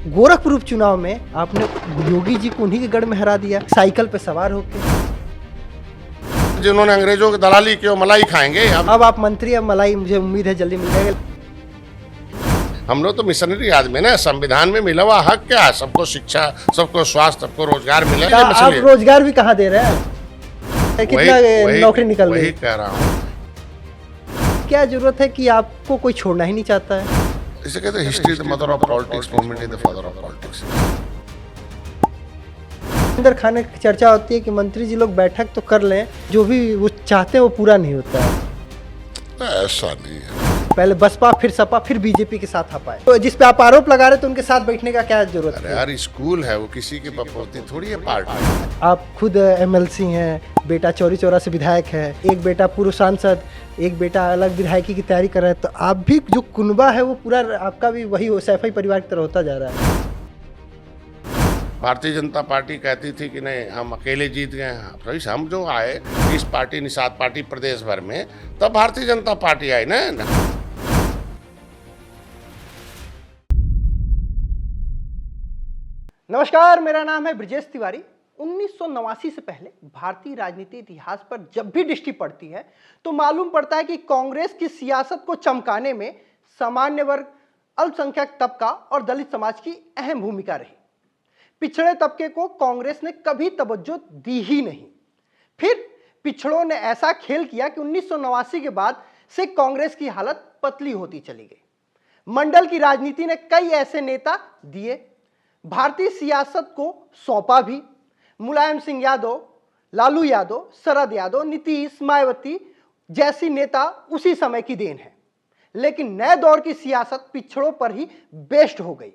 गोरखपुर उपचुनाव में आपने योगी जी को उन्हीं के गढ़ में हरा दिया, साइकिल पे सवार होकर। जिन्होंने अंग्रेजों की दलाली की वो मलाई खाएंगे। अब आप मंत्री, अब मलाई मुझे उम्मीद है जल्दी मिल जाएगा। हम लोग तो मिशनरी आदमी ना, संविधान में मिला हुआ हक क्या है? सबको शिक्षा, सबको स्वास्थ्य, सबको रोजगार मिले। आप रोजगार भी कहाँ दे रहे हैं? कितना नौकरी निकल रही है? वही कह रहा हूँ। क्या जरूरत है कि आपको कोई छोड़ना ही नहीं चाहता है? इसे कहते हैं history the mother of politics, movement is the father of politics. अंदर खाने की चर्चा होती है कि मंत्री जी लोग बैठक तो कर लें, जो भी वो चाहते हैं वो पूरा नहीं होता है। ऐसा नहीं है। पहले बसपा, फिर सपा, फिर बीजेपी के साथ हपाए। तो जिस पे आप आरोप लगा रहे थे उनके साथ बैठने का क्या जरूरत है? यार स्कूल है, वो किसी के बपोती थोड़ी है पार्टी। आप खुद एमएलसी हैं, बेटा चौरी चौरा से विधायक है, एक बेटा पूर्व सांसद, एक बेटा अलग विधायकी की तैयारी कर रहा है, तो आप भी जो कुनबा है वो पूरा आपका भी वही सैफई परिवार की तरह होता जा रहा है। भारतीय जनता पार्टी कहती थी कि नहीं हम अकेले जीत गए हैं। तो हम जो आए इस पार्टी, निषाद पार्टी प्रदेश भर में, तब भारतीय जनता पार्टी आई ना। नमस्कार, मेरा नाम है ब्रजेश तिवारी। 1989 से पहले भारतीय राजनीति इतिहास पर जब भी दृष्टि पड़ती है तो मालूम पड़ता है कि कांग्रेस की सियासत को चमकाने में सामान्य वर्ग, अल्पसंख्यक तबका और दलित समाज की अहम भूमिका रही। पिछड़े तबके को कांग्रेस ने कभी तवज्जो दी ही नहीं। फिर पिछड़ों ने ऐसा खेल किया कि 1989 के बाद से कांग्रेस की हालत पतली होती चली गई। मंडल की राजनीति ने कई ऐसे नेता दिए, भारतीय सियासत को सौंपा भी। मुलायम सिंह यादव, लालू यादव, शरद यादव, नीतीश, मायावती जैसी नेता उसी समय की देन है। लेकिन नए दौर की सियासत पिछड़ों पर ही बेस्ड हो गई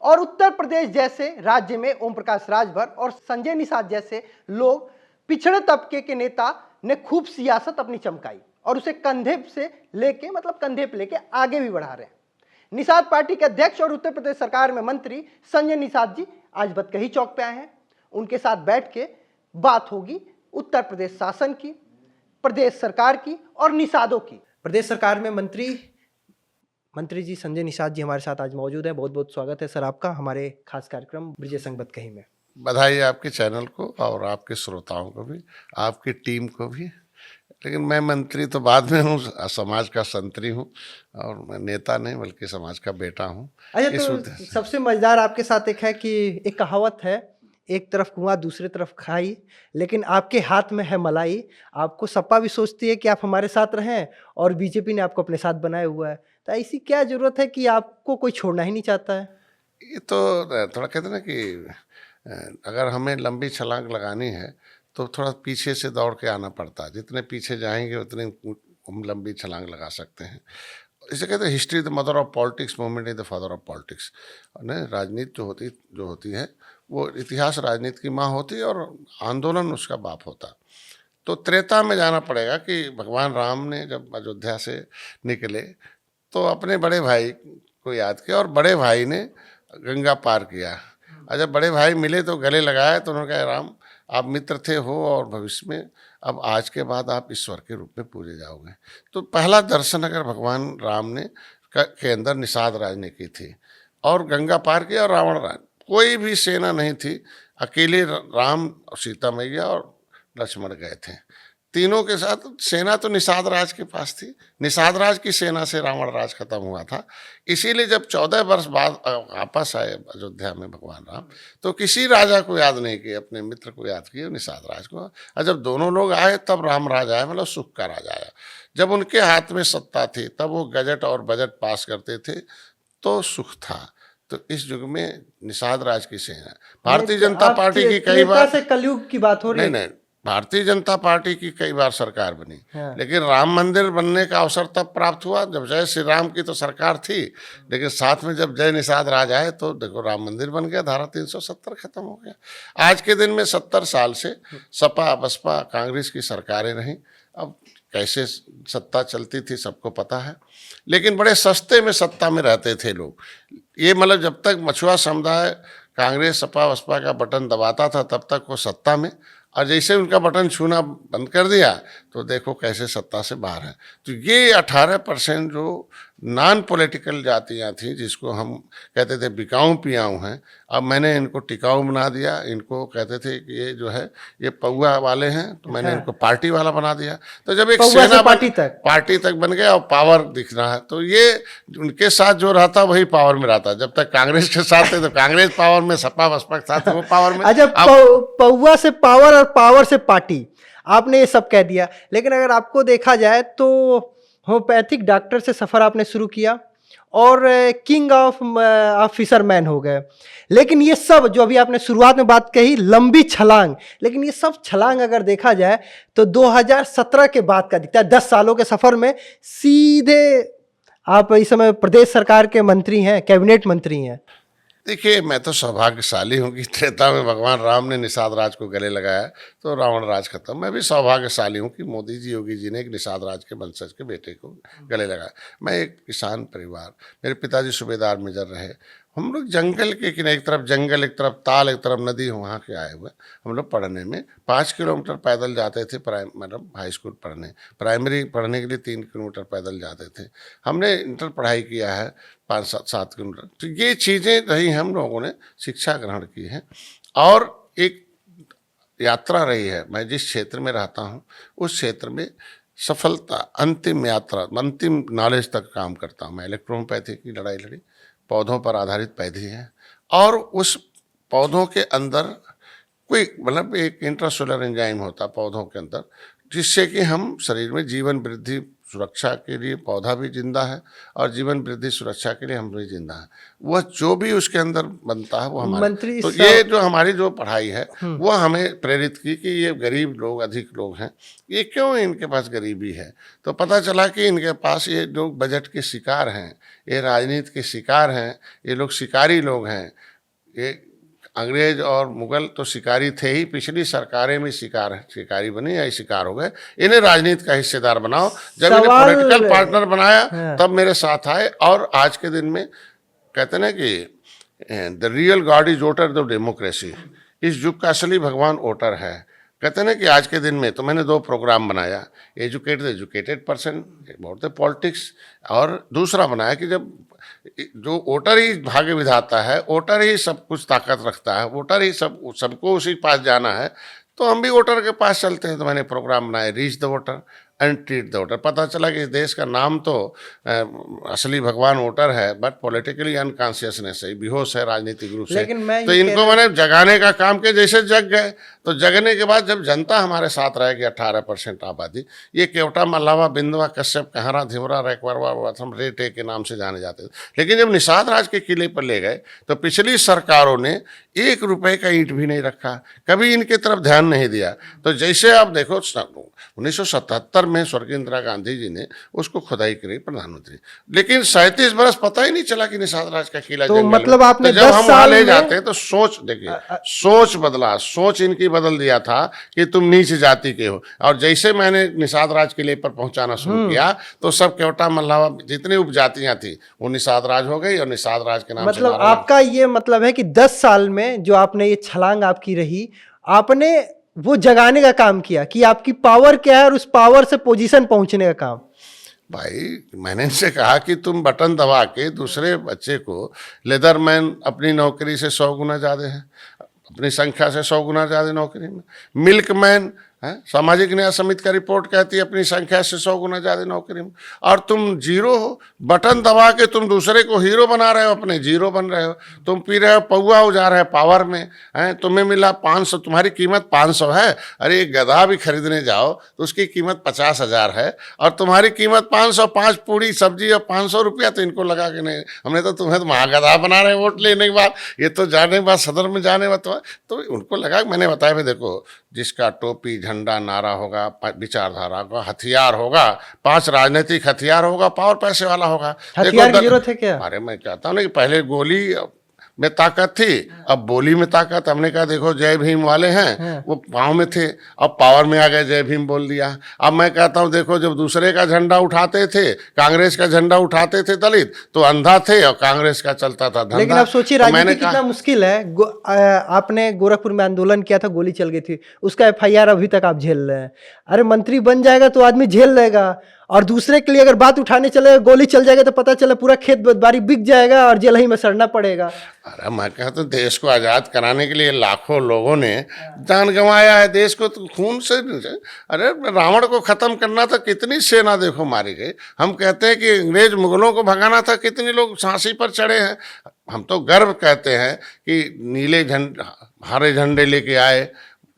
और उत्तर प्रदेश जैसे राज्य में ओम प्रकाश राजभर और संजय निषाद जैसे लोग, पिछड़े तबके के नेता ने खूब सियासत अपनी चमकाई और उसे कंधे पे लेके आगे भी बढ़ा रहे हैं। निषाद पार्टी के अध्यक्ष और उत्तर प्रदेश सरकार में मंत्री संजय निषाद जी आज बतकही चौक पे आए हैं। उनके साथ बैठ के बात होगी उत्तर प्रदेश शासन की, प्रदेश सरकार की और निषादों की। प्रदेश सरकार में मंत्री जी संजय निषाद जी हमारे साथ आज मौजूद है। बहुत बहुत स्वागत है सर आपका हमारे खास कार्यक्रम ब्रजेश संग बतकही में। बधाई आपके चैनल को और आपके श्रोताओं को भी, आपकी टीम को भी। लेकिन मैं मंत्री तो बाद में हूँ, समाज का संतरी हूँ और मैं नेता नहीं बल्कि समाज का बेटा हूँ। अच्छा, तो सबसे मजेदार आपके साथ एक है कि एक कहावत है, एक तरफ कुआं दूसरी तरफ खाई, लेकिन आपके हाथ में है मलाई। आपको सपा भी सोचती है कि आप हमारे साथ रहें और बीजेपी ने आपको अपने साथ बनाया हुआ है, तो ऐसी क्या जरूरत है कि आपको कोई छोड़ना ही नहीं चाहता है? ये तो थोड़ा कहते हैं ना कि अगर हमें लंबी छलांग लगानी है तो थोड़ा पीछे से दौड़ के आना पड़ता है। जितने पीछे जाएंगे उतने हम लंबी छलांग लगा सकते हैं। इसे कहते हैं history the mother of politics, movement is the father of politics. राजनीति जो होती है वो इतिहास राजनीति की माँ होती है और आंदोलन उसका बाप होता। तो त्रेता में जाना पड़ेगा कि भगवान राम ने जब अयोध्या से निकले तो अपने बड़े भाई को याद किया और बड़े भाई ने गंगा पार किया। और जब बड़े भाई मिले तो गले लगाए तो उन्होंने कहा, राम आप मित्र थे हो और भविष्य में अब आज के बाद आप ईश्वर के रूप में पूजे जाओगे। तो पहला दर्शन अगर भगवान राम ने के अंदर निषाद राज ने की थी और गंगा पार किया और रावण राज, कोई भी सेना नहीं थी, अकेले राम, सीता मैया और लक्ष्मण गए थे। तीनों के साथ सेना तो निषाद राज के पास थी। निषाद राज की सेना से रावण राज खत्म हुआ था। इसीलिए जब 14 वर्ष बाद वापस आए अयोध्या में भगवान राम तो किसी राजा को याद नहीं किए, अपने मित्र को याद किए, निषाद राज को। और जब दोनों लोग आए तब राम राज आया, मतलब सुख का राज आया। जब उनके हाथ में सत्ता थी तब वो गजट और बजट पास करते थे तो सुख था। तो इस युग में निषाद राज की सेना, भारतीय जनता पार्टी की कई बार से कलयुग की बात हो रही है। नहीं, भारतीय जनता पार्टी की कई बार सरकार बनी। हाँ। लेकिन राम मंदिर बनने का अवसर तब प्राप्त हुआ जब जय श्री राम की तो सरकार थी, लेकिन साथ में जब जय निषाद राज आए तो देखो राम मंदिर बन गया, धारा 370 खत्म हो गया। आज के दिन में 70 साल से सपा, बसपा, कांग्रेस की सरकारें रहीं। अब कैसे सत्ता चलती थी सबको पता है, लेकिन बड़े सस्ते में सत्ता में रहते थे लोग। ये मतलब जब तक मछुआ समुदाय कांग्रेस, सपा, बसपा का बटन दबाता था तब तक वो सत्ता में, और जैसे उनका बटन छूना बंद कर दिया तो देखो कैसे सत्ता से बाहर है। तो ये 18% जो नॉन पॉलिटिकल जातियां थी, जिसको हम कहते थे बिकाऊ पियाऊ हैं, अब मैंने इनको टिकाऊ बना दिया। इनको कहते थे कि ये जो है ये पौआ वाले हैं, तो मैंने हाँ। इनको पार्टी वाला बना दिया। तो जब एक पौआ से सेना पार्टी तक बन गया और पावर दिख रहा है, तो ये उनके साथ जो रहता वही पावर में रहता। जब तक कांग्रेस के साथ थे तो कांग्रेस पावर में, सपा बसपा के साथ वो पावर में। अच्छा, पौआ से पावर और पावर से पार्टी, आपने ये सब कह दिया। लेकिन अगर आपको देखा जाए तो होम्योपैथिक डॉक्टर से सफ़र आपने शुरू किया और किंग ऑफ फिशरमैन हो गए। लेकिन ये सब जो अभी आपने शुरुआत में बात कही, लंबी छलांग, लेकिन ये सब छलांग अगर देखा जाए तो 2017 के बाद का दिखता है। 10 सालों के सफ़र में सीधे आप इस समय प्रदेश सरकार के मंत्री हैं, कैबिनेट मंत्री हैं। देखिए, मैं तो सौभाग्यशाली हूँ कि त्रेता में भगवान राम ने निषाद राज को गले लगाया तो रावण राज खत्म। मैं भी सौभाग्यशाली हूँ कि मोदी जी, योगी जी ने एक निषाद राज के वंशज के बेटे को गले लगाया। मैं एक किसान परिवार, मेरे पिताजी सूबेदार मेजर रहे। हम लोग जंगल के किनारे, एक तरफ जंगल, एक तरफ ताल, एक तरफ नदी, वहाँ के आए हुए। हम लोग पढ़ने में 5 किलोमीटर पैदल जाते थे, मतलब हाई स्कूल पढ़ने। प्राइमरी पढ़ने के लिए 3 किलोमीटर पैदल जाते थे। हमने इंटर पढ़ाई किया है 5-7 किलोमीटर। तो ये चीज़ें रही, हम लोगों ने शिक्षा ग्रहण की है और एक यात्रा रही है। मैं जिस क्षेत्र में रहता हूँ उस क्षेत्र में सफलता, अंतिम यात्रा, अंतिम नॉलेज तक काम करता हूँ। मैं इलेक्ट्रोहोम्योपैथी की लड़ाई लड़ी, पौधों पर आधारित पैथी है, और उस पौधों के अंदर कोई मतलब एक इंट्रासेलुलर एंजाइम होता है पौधों के अंदर, जिससे कि हम शरीर में जीवन वृद्धि सुरक्षा के लिए पौधा भी जिंदा है और जीवन वृद्धि सुरक्षा के लिए हम भी जिंदा है। वह जो भी उसके अंदर बनता है वो हमारे, तो ये जो हमारी जो पढ़ाई है वो हमें प्रेरित की कि ये गरीब लोग, अधिक लोग हैं, ये क्यों इनके पास गरीबी है। तो पता चला कि इनके पास ये लोग बजट के शिकार हैं, ये राजनीति के शिकार हैं, ये लोग शिकारी लोग हैं। ये अंग्रेज और मुगल तो शिकारी थे ही, पिछली सरकारें भी शिकारी बनी या शिकार हो गए। इन्हें राजनीति का हिस्सेदार बनाओ। जब इन्हें पॉलिटिकल पार्टनर बनाया तब मेरे साथ आए। और आज के दिन में कहते ना कि the real God is voter the democracy, इस युग का असली भगवान वोटर है। कहते ना कि आज के दिन में तो मैंने 2 प्रोग्राम बनाया, educated person about the politics, और दूसरा बनाया कि जब जो वोटर ही भाग्य विधाता है, वोटर ही सब कुछ ताकत रखता है, वोटर ही सबको उसी पास जाना है, तो हम भी वोटर के पास चलते हैं। तो मैंने प्रोग्राम बनाया, reach the voter and treat the voter. पता चला कि इस देश का नाम तो असली भगवान वोटर है, बट पॉलिटिकली अनकॉन्शियसनेस है, बेहोश है राजनीतिक रूप से। तो इनको मैंने जगाने का काम किया। जैसे जग गए तो जगने के बाद जब जनता हमारे साथ रहेगी, 18% आबादी, ये केवटा, मल्लावा, बिंदवा, कश्यप, कहरा, धिवरा, रैकवरवा, वथम, रेटे के नाम से जाने जाते थे। लेकिन जब निषाद राज के किले पर ले गए तो पिछली सरकारों ने 1 रुपए का ईंट भी नहीं रखा, कभी इनके तरफ ध्यान नहीं दिया। तो जैसे आप देखो 1977 में स्वर्गीय इंदिरा गांधी जी ने उसको खुदाई करी प्रधानमंत्री, लेकिन 37 बरस पता ही नहीं चला कि निषाद राज का किला तो जंगल मतलब आपने तो जब 10 हम साल ले में जाते हैं तो सोच, देखिए सोच बदला, सोच इनकी बदल दिया था कि तुम नीच जाति के हो। और जैसे मैंने निषाद राज किले पर पहुंचाना शुरू किया तो सब केवटा, मल्लावा, जितनी उपजातियां थी वो निषाद राज हो गई और निषाद राज के नाम से मतलब आपका ये मतलब है कि 10 साल में जो आपने ये छलांग आपकी रही, आपने वो जगाने का काम किया कि आपकी पावर क्या है और उस पावर से पोजीशन पहुंचने का काम। भाई मैंने इनसे कहा कि तुम बटन दबा के दूसरे बच्चे को, लेदरमैन अपनी नौकरी से 100 गुना ज़्यादा है, अपनी संख्या से 100 गुना ज़्यादा नौकरी में। मिल्कमैन है, सामाजिक न्याय समिति का रिपोर्ट कहती है अपनी संख्या से 100 गुना ज़्यादा नौकरी में, और तुम जीरो हो। बटन दबा के तुम दूसरे को हीरो बना रहे हो, अपने जीरो बन रहे हो। तुम पी रहे हो पौआ, उजा रहे हो पावर में, हैं, तुम्हें मिला 500, तुम्हारी कीमत 500 है। अरे एक गधा भी खरीदने जाओ तो उसकी कीमत 50,000 है और तुम्हारी कीमत 500, 5 पूड़ी सब्जी और 500 रुपया। तो इनको लगा कि नहीं, हमने तो तुम्हें तो महागधा बना रहे हैं वोट लेने के बाद, ये तो जाने के बाद सदन में जाने के बाद। तो उनको लगा, मैंने बताया भाई देखो, जिसका टोपी, झंडा, नारा होगा, विचारधारा होगा, हथियार होगा, 5 राजनीतिक हथियार होगा, पावर पैसे वाला होगा। हथियार की जरूरत है क्या? अरे मैं कहता हूँ ना कि पहले गोली में ताकत थी, अब बोली में ताकत। हमने कहा देखो जय भीम वाले हैं, वो पाँव में थे, अब पावर में आ गए, जय भीम बोल दिया। अब मैं कहता हूँ देखो जब दूसरे का झंडा उठाते थे, कांग्रेस का झंडा उठाते थे दलित, तो अंधा थे और कांग्रेस का चलता था धंधा। लेकिन आप सोचिए राजनीति कितना मुश्किल है। आपने गोरखपुर में आंदोलन किया था, गोली चल गई थी, उसका FIR अभी तक आप झेल रहे हैं। अरे मंत्री बन जाएगा तो आदमी झेल लेगा, और दूसरे के लिए अगर बात उठाने चले, गोली चल जाएगा तो पता चला पूरा खेत बाड़ी बिक जाएगा और जेल ही में सड़ना पड़ेगा। अरे मैं कहता हूँ देश को आज़ाद कराने के लिए लाखों लोगों ने जान गंवाया है, देश को तो खून से। अरे रावण को खत्म करना था, कितनी सेना देखो मारी गई। हम कहते हैं कि अंग्रेज मुगलों को भगाना था, कितने लोग फांसी पर चढ़े हैं। हम तो गर्व कहते हैं कि नीले झंडे हरे झंडे लेके आए,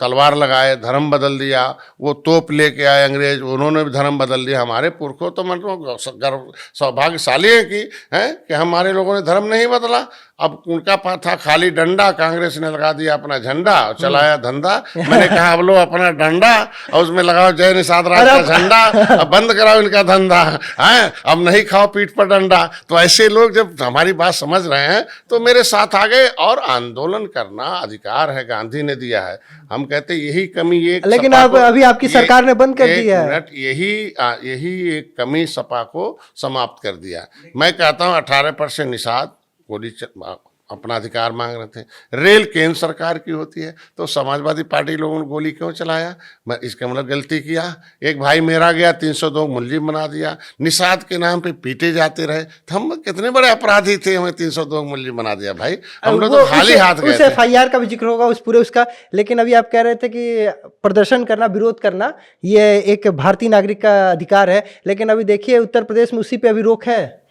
तलवार लगाए, धर्म बदल दिया। वो तोप लेके आए अंग्रेज, उन्होंने भी धर्म बदल दिया। हमारे पुरखों तो मतलब गर्व सौभाग्यशाली है कि हमारे लोगों ने धर्म नहीं बदला। अब उनका था खाली डंडा, कांग्रेस ने लगा दिया अपना झंडा और चलाया धंधा। मैंने कहा अब लो अपना डंडा और उसमें लगाओ जय निषाद राज का झंडा, अब बंद कराओ इनका धंधा है, अब नहीं खाओ पीठ पर डंडा। तो ऐसे लोग जब हमारी बात समझ रहे हैं तो मेरे साथ आ गए, और आंदोलन करना अधिकार है, गांधी ने दिया है। हम कहते यही कमी ये, लेकिन अब अभी आपकी सरकार ने बंद कर दिया है। यही एक कमी सपा को समाप्त कर दिया। मैं कहता हूँ 18% निषाद गोली अपना अधिकार मांग रहे थे। रेल केंद्र सरकार की होती है, तो समाजवादी पार्टी लोगों ने गोली क्यों चलाया? मैं इसका मतलब गलती किया। एक भाई मेरा गया, 302 मुलजिम बना दिया, निषाद के नाम पे पीटे जाते रहे। तो हम कितने बड़े अपराधी थे, हमें 302 मुलजिम बना दिया भाई। हम लोग तो खाली हाथ गए थे। FIR का भी जिक्र होगा उस पूरे उसका। लेकिन अभी आप कह रहे थे कि प्रदर्शन करना, विरोध करना ये एक भारतीय नागरिक का अधिकार है, लेकिन अभी देखिए उत्तर प्रदेश में उसी पे अभी रोक है।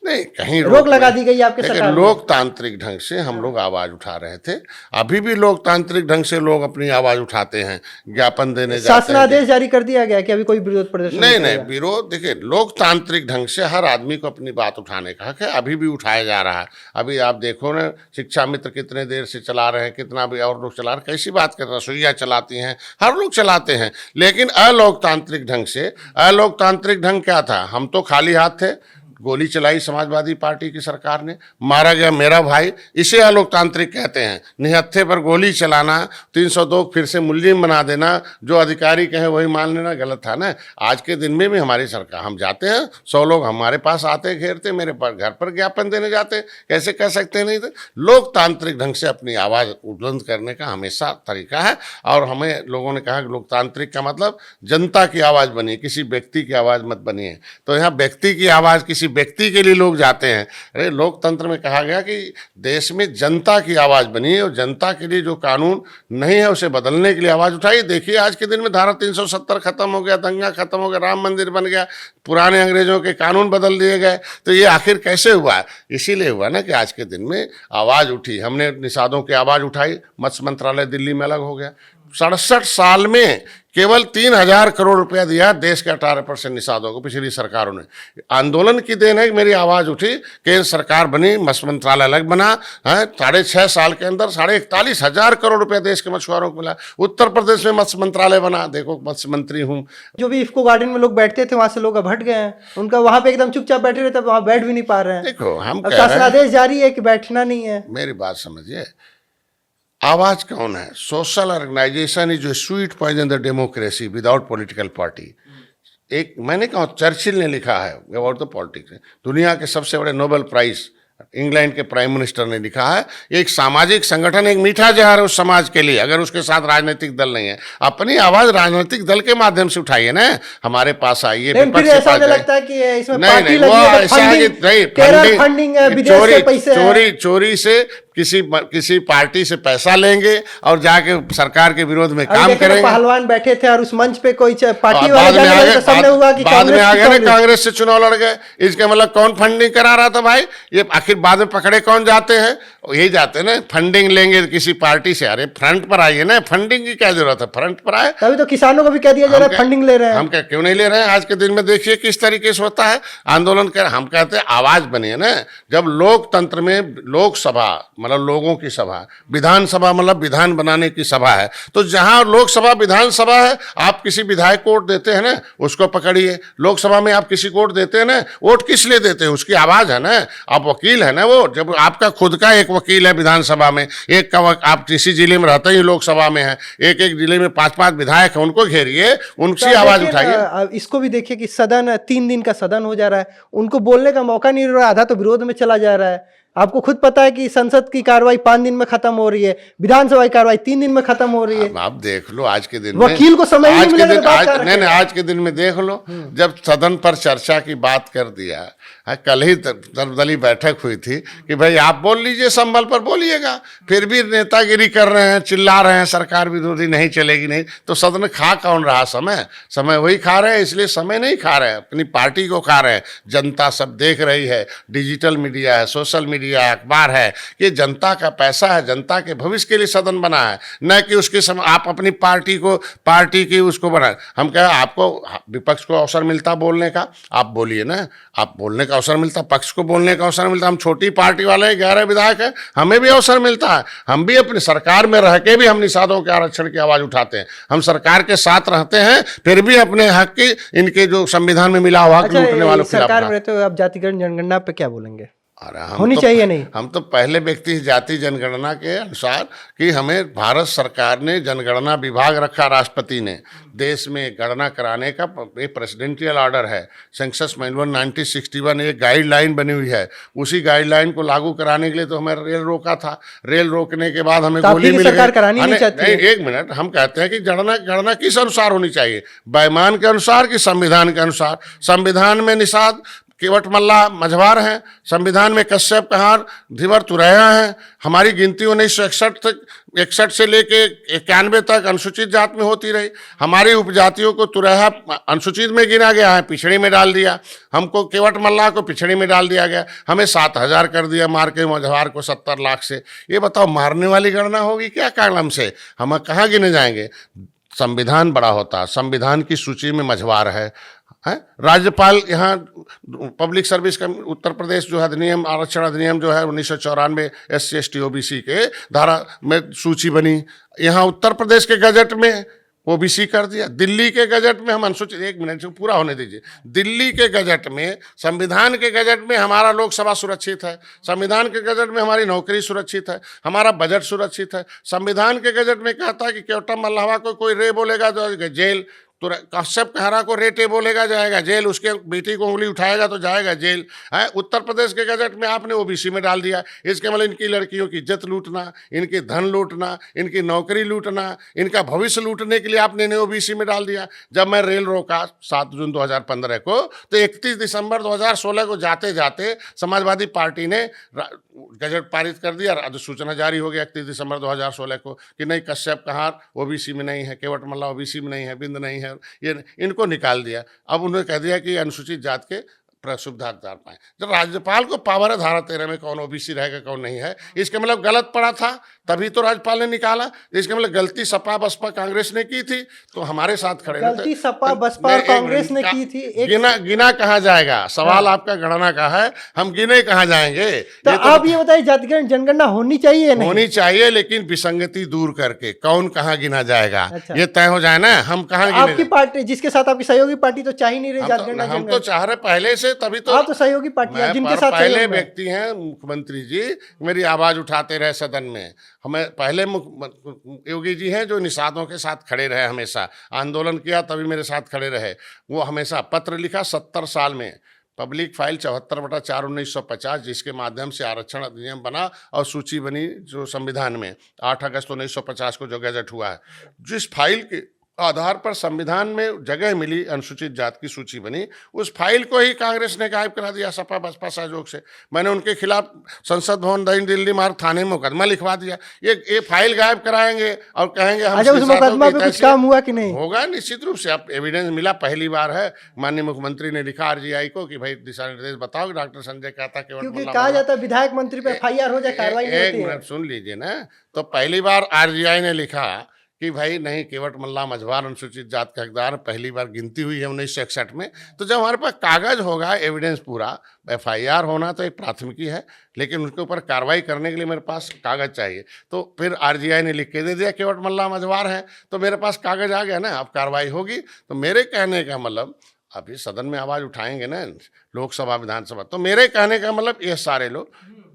नहीं, कहीं रोक लगा दी गई आपके सरकार में। लोकतांत्रिक ढंग से हम लोग आवाज उठा रहे थे। अभी भी लोकतांत्रिक ढंग से लोग अपनी आवाज उठाते हैं, ज्ञापन देने जाते हैं। शासनादेश जारी कर दिया गया कि अभी कोई विरोध प्रदर्शन नहीं, विरोध देखिए लोकतांत्रिक ढंग से हर आदमी को अपनी बात उठाने का हक है, अभी भी उठाया जा रहा है। अभी आप देखो ना, शिक्षा मित्र कितने देर से चला रहे हैं, कितना भी और लोग चला रहे हैं। कैसी बात कर रहे हैं, रसोइया चलाती हैं, हर लोग चलाते हैं। लेकिन अलोकतांत्रिक ढंग से, अलोकतांत्रिक ढंग क्या था? हम तो खाली हाथ थे, गोली चलाई समाजवादी पार्टी की सरकार ने, मारा गया मेरा भाई, इसे अलोकतांत्रिक कहते हैं। निहत्थे पर गोली चलाना, 302 फिर से मुलजिम बना देना, जो अधिकारी कहे वही मान लेना, गलत था ना। आज के दिन में भी हमारी सरकार, हम जाते हैं 100 लोग हमारे पास आते घेरते, मेरे पर घर पर ज्ञापन देने जाते, कैसे कह सकते नहीं थे? लोकतांत्रिक ढंग से अपनी आवाज़ बुलंद करने का हमेशा तरीका है। और हमें लोगों ने कहा कि लोकतांत्रिक का मतलब जनता की आवाज़ बनिए, किसी व्यक्ति की आवाज़ मत बनिए। तो यहाँ व्यक्ति की आवाज़, किसी व्यक्ति के लिए लोग जाते हैं। अरे लोकतंत्र में कहा गया कि देश में जनता की आवाज़ बनी है, और जनता के लिए जो कानून नहीं है उसे बदलने के लिए आवाज़ उठाइए। देखिए आज के दिन में धारा 370 खत्म हो गया, दंगा खत्म हो गया, राम मंदिर बन गया, पुराने अंग्रेजों के कानून बदल दिए गए। तो ये आखिर कैसे हुआ? इसीलिए हुआ ना कि आज के दिन में आवाज़ उठी, हमने निषादों की आवाज़ उठाई। मत्स्य मंत्रालय दिल्ली में अलग हो गया। 67 साल में केवल 3000 करोड़ रुपया दिया देश के 18% निषादों को पिछली सरकारों ने। आंदोलन की देन है कि मेरी आवाज़ उठी, केंद्र सरकार बनी, मत्स्य मंत्रालय अलग बना है। 6.5 साल के अंदर 41,500 करोड़ रुपया देश के मछुआरों को मिला। उत्तर प्रदेश में मत्स्य मंत्रालय बना, देखो मत्स्य मंत्री हूँ। जो भी इफ्को गार्डन में लोग बैठते थे, वहां से लोग अब हट गए हैं, उनका वहां पे एकदम चुपचाप बैठे रहते, वहां बैठ भी नहीं पा रहे हैं। देखो हम शासनादेश जारी है कि बैठना नहीं है। मेरी बात समझिए, आवाज कौन है? Social organisation is a sweet poison the democracy without political party. एक मैंने कहा, चर्चिल ने लिखा है अबाउट द पॉलिटिक्स, दुनिया के सबसे बड़े नोबेल प्राइज इंग्लैंड के प्राइम मिनिस्टर ने लिखा है, एक सामाजिक संगठन एक मीठा जहर है उस समाज के लिए, अगर उसके साथ राजनीतिक दल नहीं है। अपनी आवाज राजनीतिक दल के माध्यम से उठाइए ना, हमारे पास आइए। फिर ऐसा लगता है कि इसमें पार्टी लगी है, फंडिंग है, विदेश से पैसे हैं। चोरी से किसी पार्टी से पैसा लेंगे और जाके सरकार के विरोध में काम करेंगे। पहलवान बैठे थे और उस मंच पे कोई पार्टी वाले सामने हुआ कि बाद में आ गए ना, कांग्रेस से चुनाव लड़ गए। इसका मतलब कौन फंडिंग करा रहा था भाई? ये आखिर बाद में पकड़े कौन जाते हैं? यही जाते हैं ना, फंडिंग लेंगे किसी पार्टी से। अरे फ्रंट पर आइए ना, फंडिंग की क्या जरूरत है? फ्रंट पर आए। तभी तो किसानों को भी कह दिया जा रहा है फंडिंग ले रहे हैं। हम क्या क्यों नहीं ले रहे हैं? आज के दिन में देखिए किस तरीके से होता है आंदोलन कर। हम कहते हैं आवाज बनिए ना। जब लोकतंत्र में लोकसभा मतलब लोगों की सभा, विधानसभा मतलब विधान बनाने की सभा है। तो जहां लोकसभा विधानसभा है, आप किसी विधायक को वोट देते हैं ना, उसको पकड़िए। लोकसभा में आप किसी को वोट देते हैं ना, वोट किस लिए देते हैं? उसकी आवाज है ना, आप वकील है ना वो। जब आपका खुद का एक वकील है विधानसभा में, एक का आप किसी जिले में रहते ही लोकसभा में है, एक एक जिले में 5-5 विधायक है, उनको घेरिए, उनकी आवाज उठाइए। इसको भी देखिए कि सदन 3 दिन का सदन हो जा रहा है, उनको बोलने का मौका नहीं मिल रहा, आधा तो विरोध में चला जा रहा है। आपको खुद पता है कि संसद की कार्रवाई 5 दिन में खत्म हो रही है, विधानसभा की कार्रवाई 3 दिन में खत्म हो रही है। आप देख लो आज के दिन वकील को समय नहीं मिलेगा तो बात कर नहीं नहीं, आज के दिन में देख लो, जब सदन पर चर्चा की बात कर दिया, कल ही सर्वदलीय बैठक हुई थी कि भाई आप बोल लीजिए, संबल पर बोलिएगा, फिर भी नेतागिरी कर रहे हैं, चिल्ला रहे हैं सरकार विरोधी, नहीं चलेगी नहीं। तो सदन खा कौन रहा? समय वही खा रहे हैं। इसलिए समय नहीं खा रहे हैं, अपनी पार्टी को खा रहे हैं। जनता सब देख रही है, डिजिटल मीडिया है, सोशल मीडिया, अखबार है, कि जनता का पैसा है, जनता के भविष्य के लिए सदन बना है, न कि उसके आप अपनी पार्टी की उसको बनाए। हम कहें आपको विपक्ष को अवसर मिलता बोलने का, आप बोलिए ना, आप बोलने का अवसर मिलता, पक्ष को बोलने का अवसर मिलता। हम छोटी पार्टी वाले 11 विधायक हैं, हमें भी अवसर मिलता है। हम भी अपनी सरकार में रह के भी हम निषादों के आरक्षण की आवाज उठाते हैं, हम सरकार के साथ रहते हैं, फिर भी अपने हक की, इनके जो संविधान में मिला हुआ हक लूटने वालों के खिलाफ। सरकार में रहते हुए आप जातिगत जनगणना पे क्या बोलेंगे? होनी चाहिए नहीं? हम तो पहले व्यक्ति जाति जनगणना के अनुसार कि हमें भारत सरकार ने जनगणना विभाग रखा, राष्ट्रपति ने देश में गणना कराने का एक प्रेसिडेंशियल ऑर्डर है, सेंसस मैनुअल 1961, एक गाइडलाइन बनी हुई है। उसी गाइडलाइन को लागू कराने के लिए तो हमें रेल रोका था। रेल रोकने के बाद हमें गोली मिल गई। नहीं, एक मिनट, हम कहते हैं कि गणना किस अनुसार होनी चाहिए? बैमान के अनुसार कि संविधान के अनुसार? संविधान में निषाद केवट मल्ला मझवार हैं, संविधान में कश्यप कहार धीवर तुरैया हैं। हमारी गिनती 1961 से लेके 91 तक अनुसूचित जात में होती रही। हमारी उपजातियों को तुरैया अनुसूचित में गिना गया है, पिछड़ी में डाल दिया। हमको केवट मल्ला को पिछड़ी में डाल दिया गया, हमें 7,000 कर दिया, मार के मझवार को 70 लाख से। ये बताओ, मारने वाली गणना होगी क्या कालम से? हम कहाँ गिने जाएंगे? संविधान बड़ा होता, संविधान की सूची में मझवार है। राज्यपाल यहाँ पब्लिक सर्विस का उत्तर प्रदेश जो है अधिनियम, आरक्षण अधिनियम जो है 1994 SC ST OBC के धारा में सूची बनी। यहाँ उत्तर प्रदेश के गजट में OBC कर दिया। दिल्ली के गजट में हम अनुसूचित, एक मिनट से पूरा होने दीजिए। दिल्ली के गजट में, संविधान के गजट में हमारा लोकसभा सुरक्षित है, संविधान के गजट में हमारी नौकरी सुरक्षित है, हमारा बजट सुरक्षित है। संविधान के गजट में कहता है कि केवट मल्लावा को कोई रे बोलेगा तो जेल, तो कश्यप कहरा को रेटे बोलेगा जाएगा जेल, उसके बेटी को उंगली उठाएगा तो जाएगा जेल। है उत्तर प्रदेश के गजट में आपने OBC में डाल दिया। इसके मतलब इनकी लड़कियों की इज्जत लूटना, इनके धन लूटना, इनकी नौकरी लूटना, इनका भविष्य लूटने के लिए आपने इन्हें OBC में डाल दिया। जब मैं रेल रोका 7 जून 2015 को, तो 31 दिसंबर 2016 को जाते जाते समाजवादी पार्टी ने गजट पारित कर दिया, अधिसूचना जारी हो गया 31 दिसंबर 2016 को कि नहीं, कश्यप कहार OBC में नहीं है, केवट मल्ला OBC में नहीं है, बिंद नहीं है, ये इनको निकाल दिया। अब उन्होंने कह दिया कि अनुसूचित जात के सुविधा हकदार पाए। जब राज्यपाल को पावर है धारा 13 में कौन OBC रहेगा कौन नहीं है, इसके मतलब गलत पड़ा था, तभी तो राज्यपाल ने निकाला। इसके मतलब गलती सपा बसपा कांग्रेस ने की थी तो हमारे साथ खड़े रहते। गलती सपा बसपा कांग्रेस ने की थी। गिना कहाँ जाएगा? सवाल आपका गणना का है, हम गिने कहाँ जाएंगे? तो आप ये बताइए, जातिगत जनगणना होनी चाहिए? नहीं होनी चाहिए, लेकिन विसंगति दूर करके कौन कहाँ गिना जाएगा ये तय हो जाए ना। हम कहाँ गिने? आपकी पार्टी जिसके साथ आपकी सहयोगी पार्टी तो चाह ही नहीं रही जातिगणना। हम तो चाह रहे पहले से, तभी तो आप तो सहयोगी पार्टी जिनके साथ पहले व्यक्ति हैं मुख्यमंत्री जी, मेरी आवाज उठाते रहे सदन में। हमें पहले योगी जी हैं जो निषादों के साथ खड़े रहे, हमेशा आंदोलन किया तभी मेरे साथ खड़े रहे। वो हमेशा पत्र लिखा 70 साल में, पब्लिक फाइल 74/4 1950, जिसके माध्यम से आरक्षण अधिनियम बना और सूची बनी जो संविधान में 8 अगस्त 1950 को जो गजट हुआ है। जिस फाइल के आधार पर संविधान में जगह मिली, अनुसूचित जात की सूची बनी, उस फाइल को ही कांग्रेस ने गायब करा दिया सपा बसपा सहयोग से। मैंने उनके खिलाफ संसद भवन नई दिल्ली मार्ग थाने में मुकदमा लिखवा दिया। ये फाइल गायब कराएंगे और कहेंगे हम। उस मुकदमा पे कुछ काम हुआ कि नहीं? होगा निश्चित रूप से। अब एविडेंस मिला, पहली बार है। माननीय मुख्यमंत्री ने लिखा RGI को कि भाई दिशा निर्देश बताओ। डॉक्टर संजय कहता क्योंकि कहा जाता है विधायक मंत्री पे FIR हो जाए, कार्रवाई नहीं होती है। एक मिनट सुन लीजिए ना। तो पहली बार RGI ने लिखा कि भाई नहीं, केवट मल्ला मझवार अनुसूचित जात का हकदार, पहली बार गिनती हुई है 1961 में। तो जब हमारे पास कागज होगा, एविडेंस पूरा, एफआईआर होना तो एक प्राथमिकी है, लेकिन उसके ऊपर कार्रवाई करने के लिए मेरे पास कागज चाहिए। तो फिर आरजीआई ने लिख के दे दिया केवट मल्ला मझवार है, तो मेरे पास कागज आ गया ना, अब कार्रवाई होगी। तो मेरे कहने का मतलब, अभी सदन में आवाज उठाएंगे ना, लोकसभा विधानसभा, तो मेरे कहने का मतलब ये सारे लोग,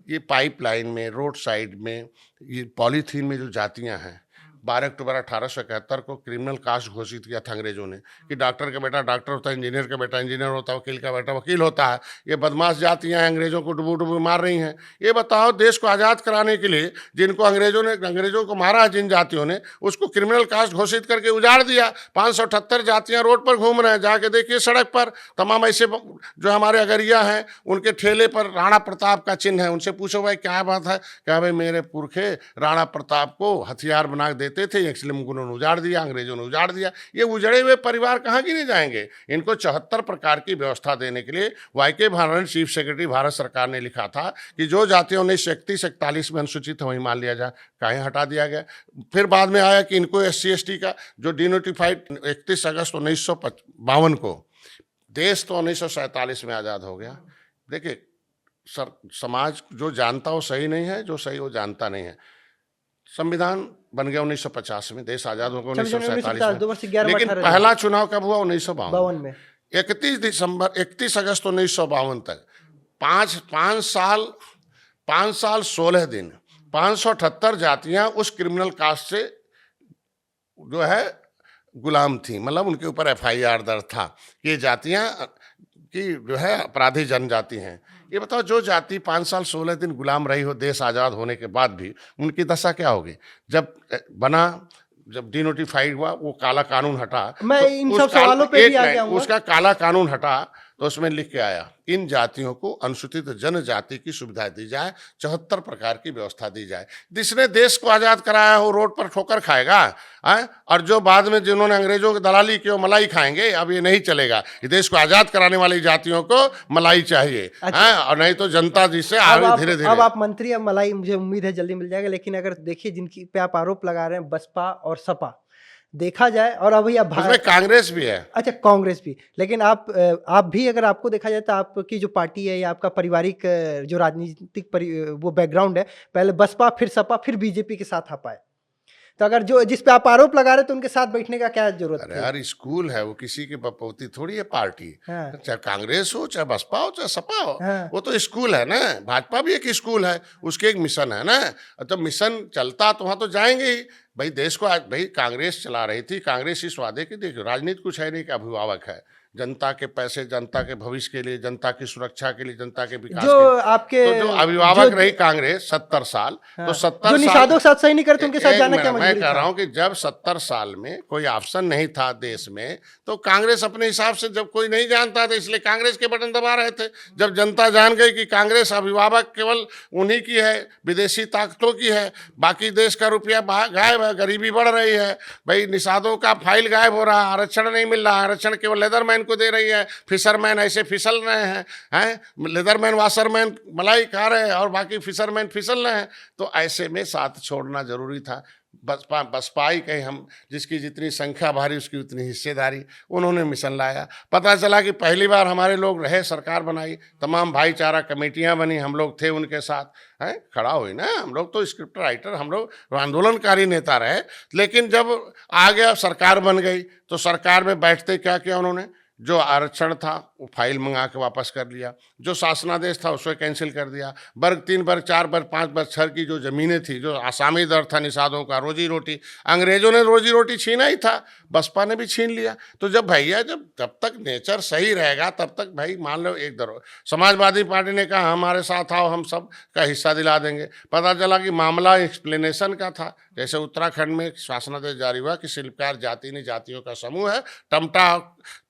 ये पाइपलाइन में, रोड साइड में, ये पॉलीथीन में जो जातियां हैं, 12 अक्टूबर 1871 को क्रिमिनल कास्ट घोषित किया था अंग्रेजों ने कि डॉक्टर का बेटा डॉक्टर होता है, इंजीनियर का बेटा इंजीनियर होता है, वकील का बेटा वकील होता है। ये बदमाश जातियां हैं, अंग्रेजों को डुबो डुबो मार रही हैं। ये बताओ, देश को आज़ाद कराने के लिए जिनको अंग्रेजों को मारा है, जिन जातियों ने, उसको क्रिमिनल कास्ट घोषित करके उजाड़ दिया। 578 जातियाँ रोड पर घूम रहे हैं, जाके देखिए सड़क पर तमाम ऐसे जो हमारे अगरिया हैं, उनके ठेले पर राणा प्रताप का चिन्ह है। उनसे पूछो भाई क्या बात है, क्या भाई मेरे पुरखे राणा प्रताप को हथियार बना के देते थे, इसलिए उन्होंने उजाड़ दिया, अंग्रेजों ने उजाड़ दिया। ये उजड़े हुए परिवार कहाँ गिने जाएंगे? इनको 74 प्रकार की व्यवस्था देने के लिए वाई.के. भानरन, चीफ सेक्रेटरी भारत सरकार ने लिखा था कि जो जातियां 1931-41 में अनुसूचित है वही मान लिया जाए, कहीं हटा दिया गया। फिर बाद में आया कि इनको SC/ST का जो डिनोटिफाइड 31 अगस्त 1952 को, देश तो 1947 में आज़ाद हो गया। देखिए समाज जो जानता हो सही नहीं है, जो सही वो जानता नहीं है। संविधान बन गया 1950 में, देश आजाद हो गया 1947 में, लेकिन पहला चुनाव कब हुआ? 1952 में। 31 अगस्त 1952 तक 5 साल 16 दिन 578 जातियां उस क्रिमिनल कास्ट से जो है गुलाम थी, मतलब उनके ऊपर FIR दर्ज था कि ये जातियां की जो है अपराधी जनजाति हैं। ये बताओ, जो जाति 5 साल 16 दिन गुलाम रही हो देश आज़ाद होने के बाद भी, उनकी दशा क्या होगी? जब डिनोटिफाइड हुआ, वो काला कानून हटा, मैं तो इन सब सवालों पे भी आ गया हूं। उसका काला कानून हटा तो उसमें लिख के आया, इन जातियों को अनुसूचित जनजाति की सुविधा दी जाए, 74 प्रकार की व्यवस्था दी जाए। जिसने देश को आज़ाद कराया हो रोड पर ठोकर खाएगा, और जो बाद में जिन्होंने अंग्रेजों की दलाली की वो मलाई खाएंगे। अब ये नहीं चलेगा, ये देश को आज़ाद कराने वाली जातियों को मलाई चाहिए। अच्छा। और नहीं तो जनता जिससे आगे धीरे धीरे। अब आप मंत्री, अब मलाई मुझे उम्मीद है जल्दी मिल जाएगा। लेकिन अगर देखिए जिनकी पे आप आरोप लगा रहे हैं, बसपा और सपा, देखा जाए, और अभी अब उसमें कांग्रेस भी है। अच्छा, कांग्रेस भी, लेकिन आप भी अगर आपको देखा जाए तो आपकी जो पार्टी है या आपका पारिवारिक जो राजनीतिक वो बैकग्राउंड है, पहले बसपा, फिर सपा, फिर बीजेपी के साथ आप आए। तो अगर जो जिस पे आप आरोप लगा रहे तो उनके साथ बैठने का क्या जरूरत है? यार स्कूल है, वो किसी की बपौती थोड़ी है पार्टी। हाँ। चाहे कांग्रेस हो, चाहे बसपा हो, चाहे सपा हो। हाँ। वो तो स्कूल है ना। भाजपा भी एक स्कूल है, उसके एक मिशन है ना। तो मिशन चलता तो वहाँ तो जाएंगे ही। भाई देश को आज भाई कांग्रेस चला रही थी, कांग्रेस इस वादे की, देखियो राजनीति कुछ है नहीं कि अभिभावक है, जनता के पैसे, जनता के भविष्य के लिए, जनता की सुरक्षा के लिए, जनता के विकास जो के लिए। आपके तो जो अभिभावक रही कांग्रेस 70 साल, हाँ, तो 70 जो निषादों के साथ सही नहीं करते उनके साथ जाना क्या मैं कह रहा हूँ कि जब 70 साल में कोई ऑप्शन नहीं था देश में, तो कांग्रेस अपने हिसाब से, जब कोई नहीं जानता था इसलिए कांग्रेस के बटन दबा रहे थे। जब जनता जान गई कि कांग्रेस अभिभावक केवल उन्हीं की है, विदेशी ताकतों की है, बाकी देश का रुपया गायब है, गरीबी बढ़ रही है, भाई निषादों का फाइल गायब हो रहा है, आरक्षण नहीं मिल रहा, आरक्षण केवल लेदरमैन को दे रही है, फिशरमैन ऐसे फिसल रहे हैं, लेदरमैन वाशरमैन मलाई खा रहे हैं और बाकी फिशरमैन फिसल रहे हैं। तो ऐसे में साथ छोड़ना जरूरी था। बसपा ही कहीं हम, जिसकी जितनी संख्या भारी उसकी उतनी हिस्सेदारी, उन्होंने मिशन लाया। पता चला कि पहली बार हमारे लोग रहे, सरकार बनाई, तमाम भाईचारा कमेटियां बनी, हम लोग थे उनके साथ, हैं खड़ा हुई ना। हम लोग तो स्क्रिप्ट राइटर, हम लोग आंदोलनकारी नेता रहे। लेकिन जब आ गया सरकार बन गई, तो सरकार में बैठते क्या किया उन्होंने, जो आरक्षण था वो फाइल मंगा के वापस कर लिया, जो शासनादेश था उसको कैंसिल कर दिया, वर्ग 3, वर्ग 4, वर्ग 5, वर्ग 6 की जो ज़मीनें थी, जो आसामी दर था निषादों का, रोजी रोटी, अंग्रेजों ने रोजी रोटी छीना ही था, बसपा ने भी छीन लिया। तो जब भैया, जब तक नेचर सही रहेगा तब तक भाई मान लो एक दरो। समाजवादी पार्टी ने कहा हमारे साथ आओ, हम सब का हिस्सा दिला देंगे। पता चला कि मामला एक्सप्लेनेशन का था। जैसे उत्तराखंड में शासनादेश जारी हुआ कि शिल्पकार जाति नहीं जातियों का समूह है, टमटा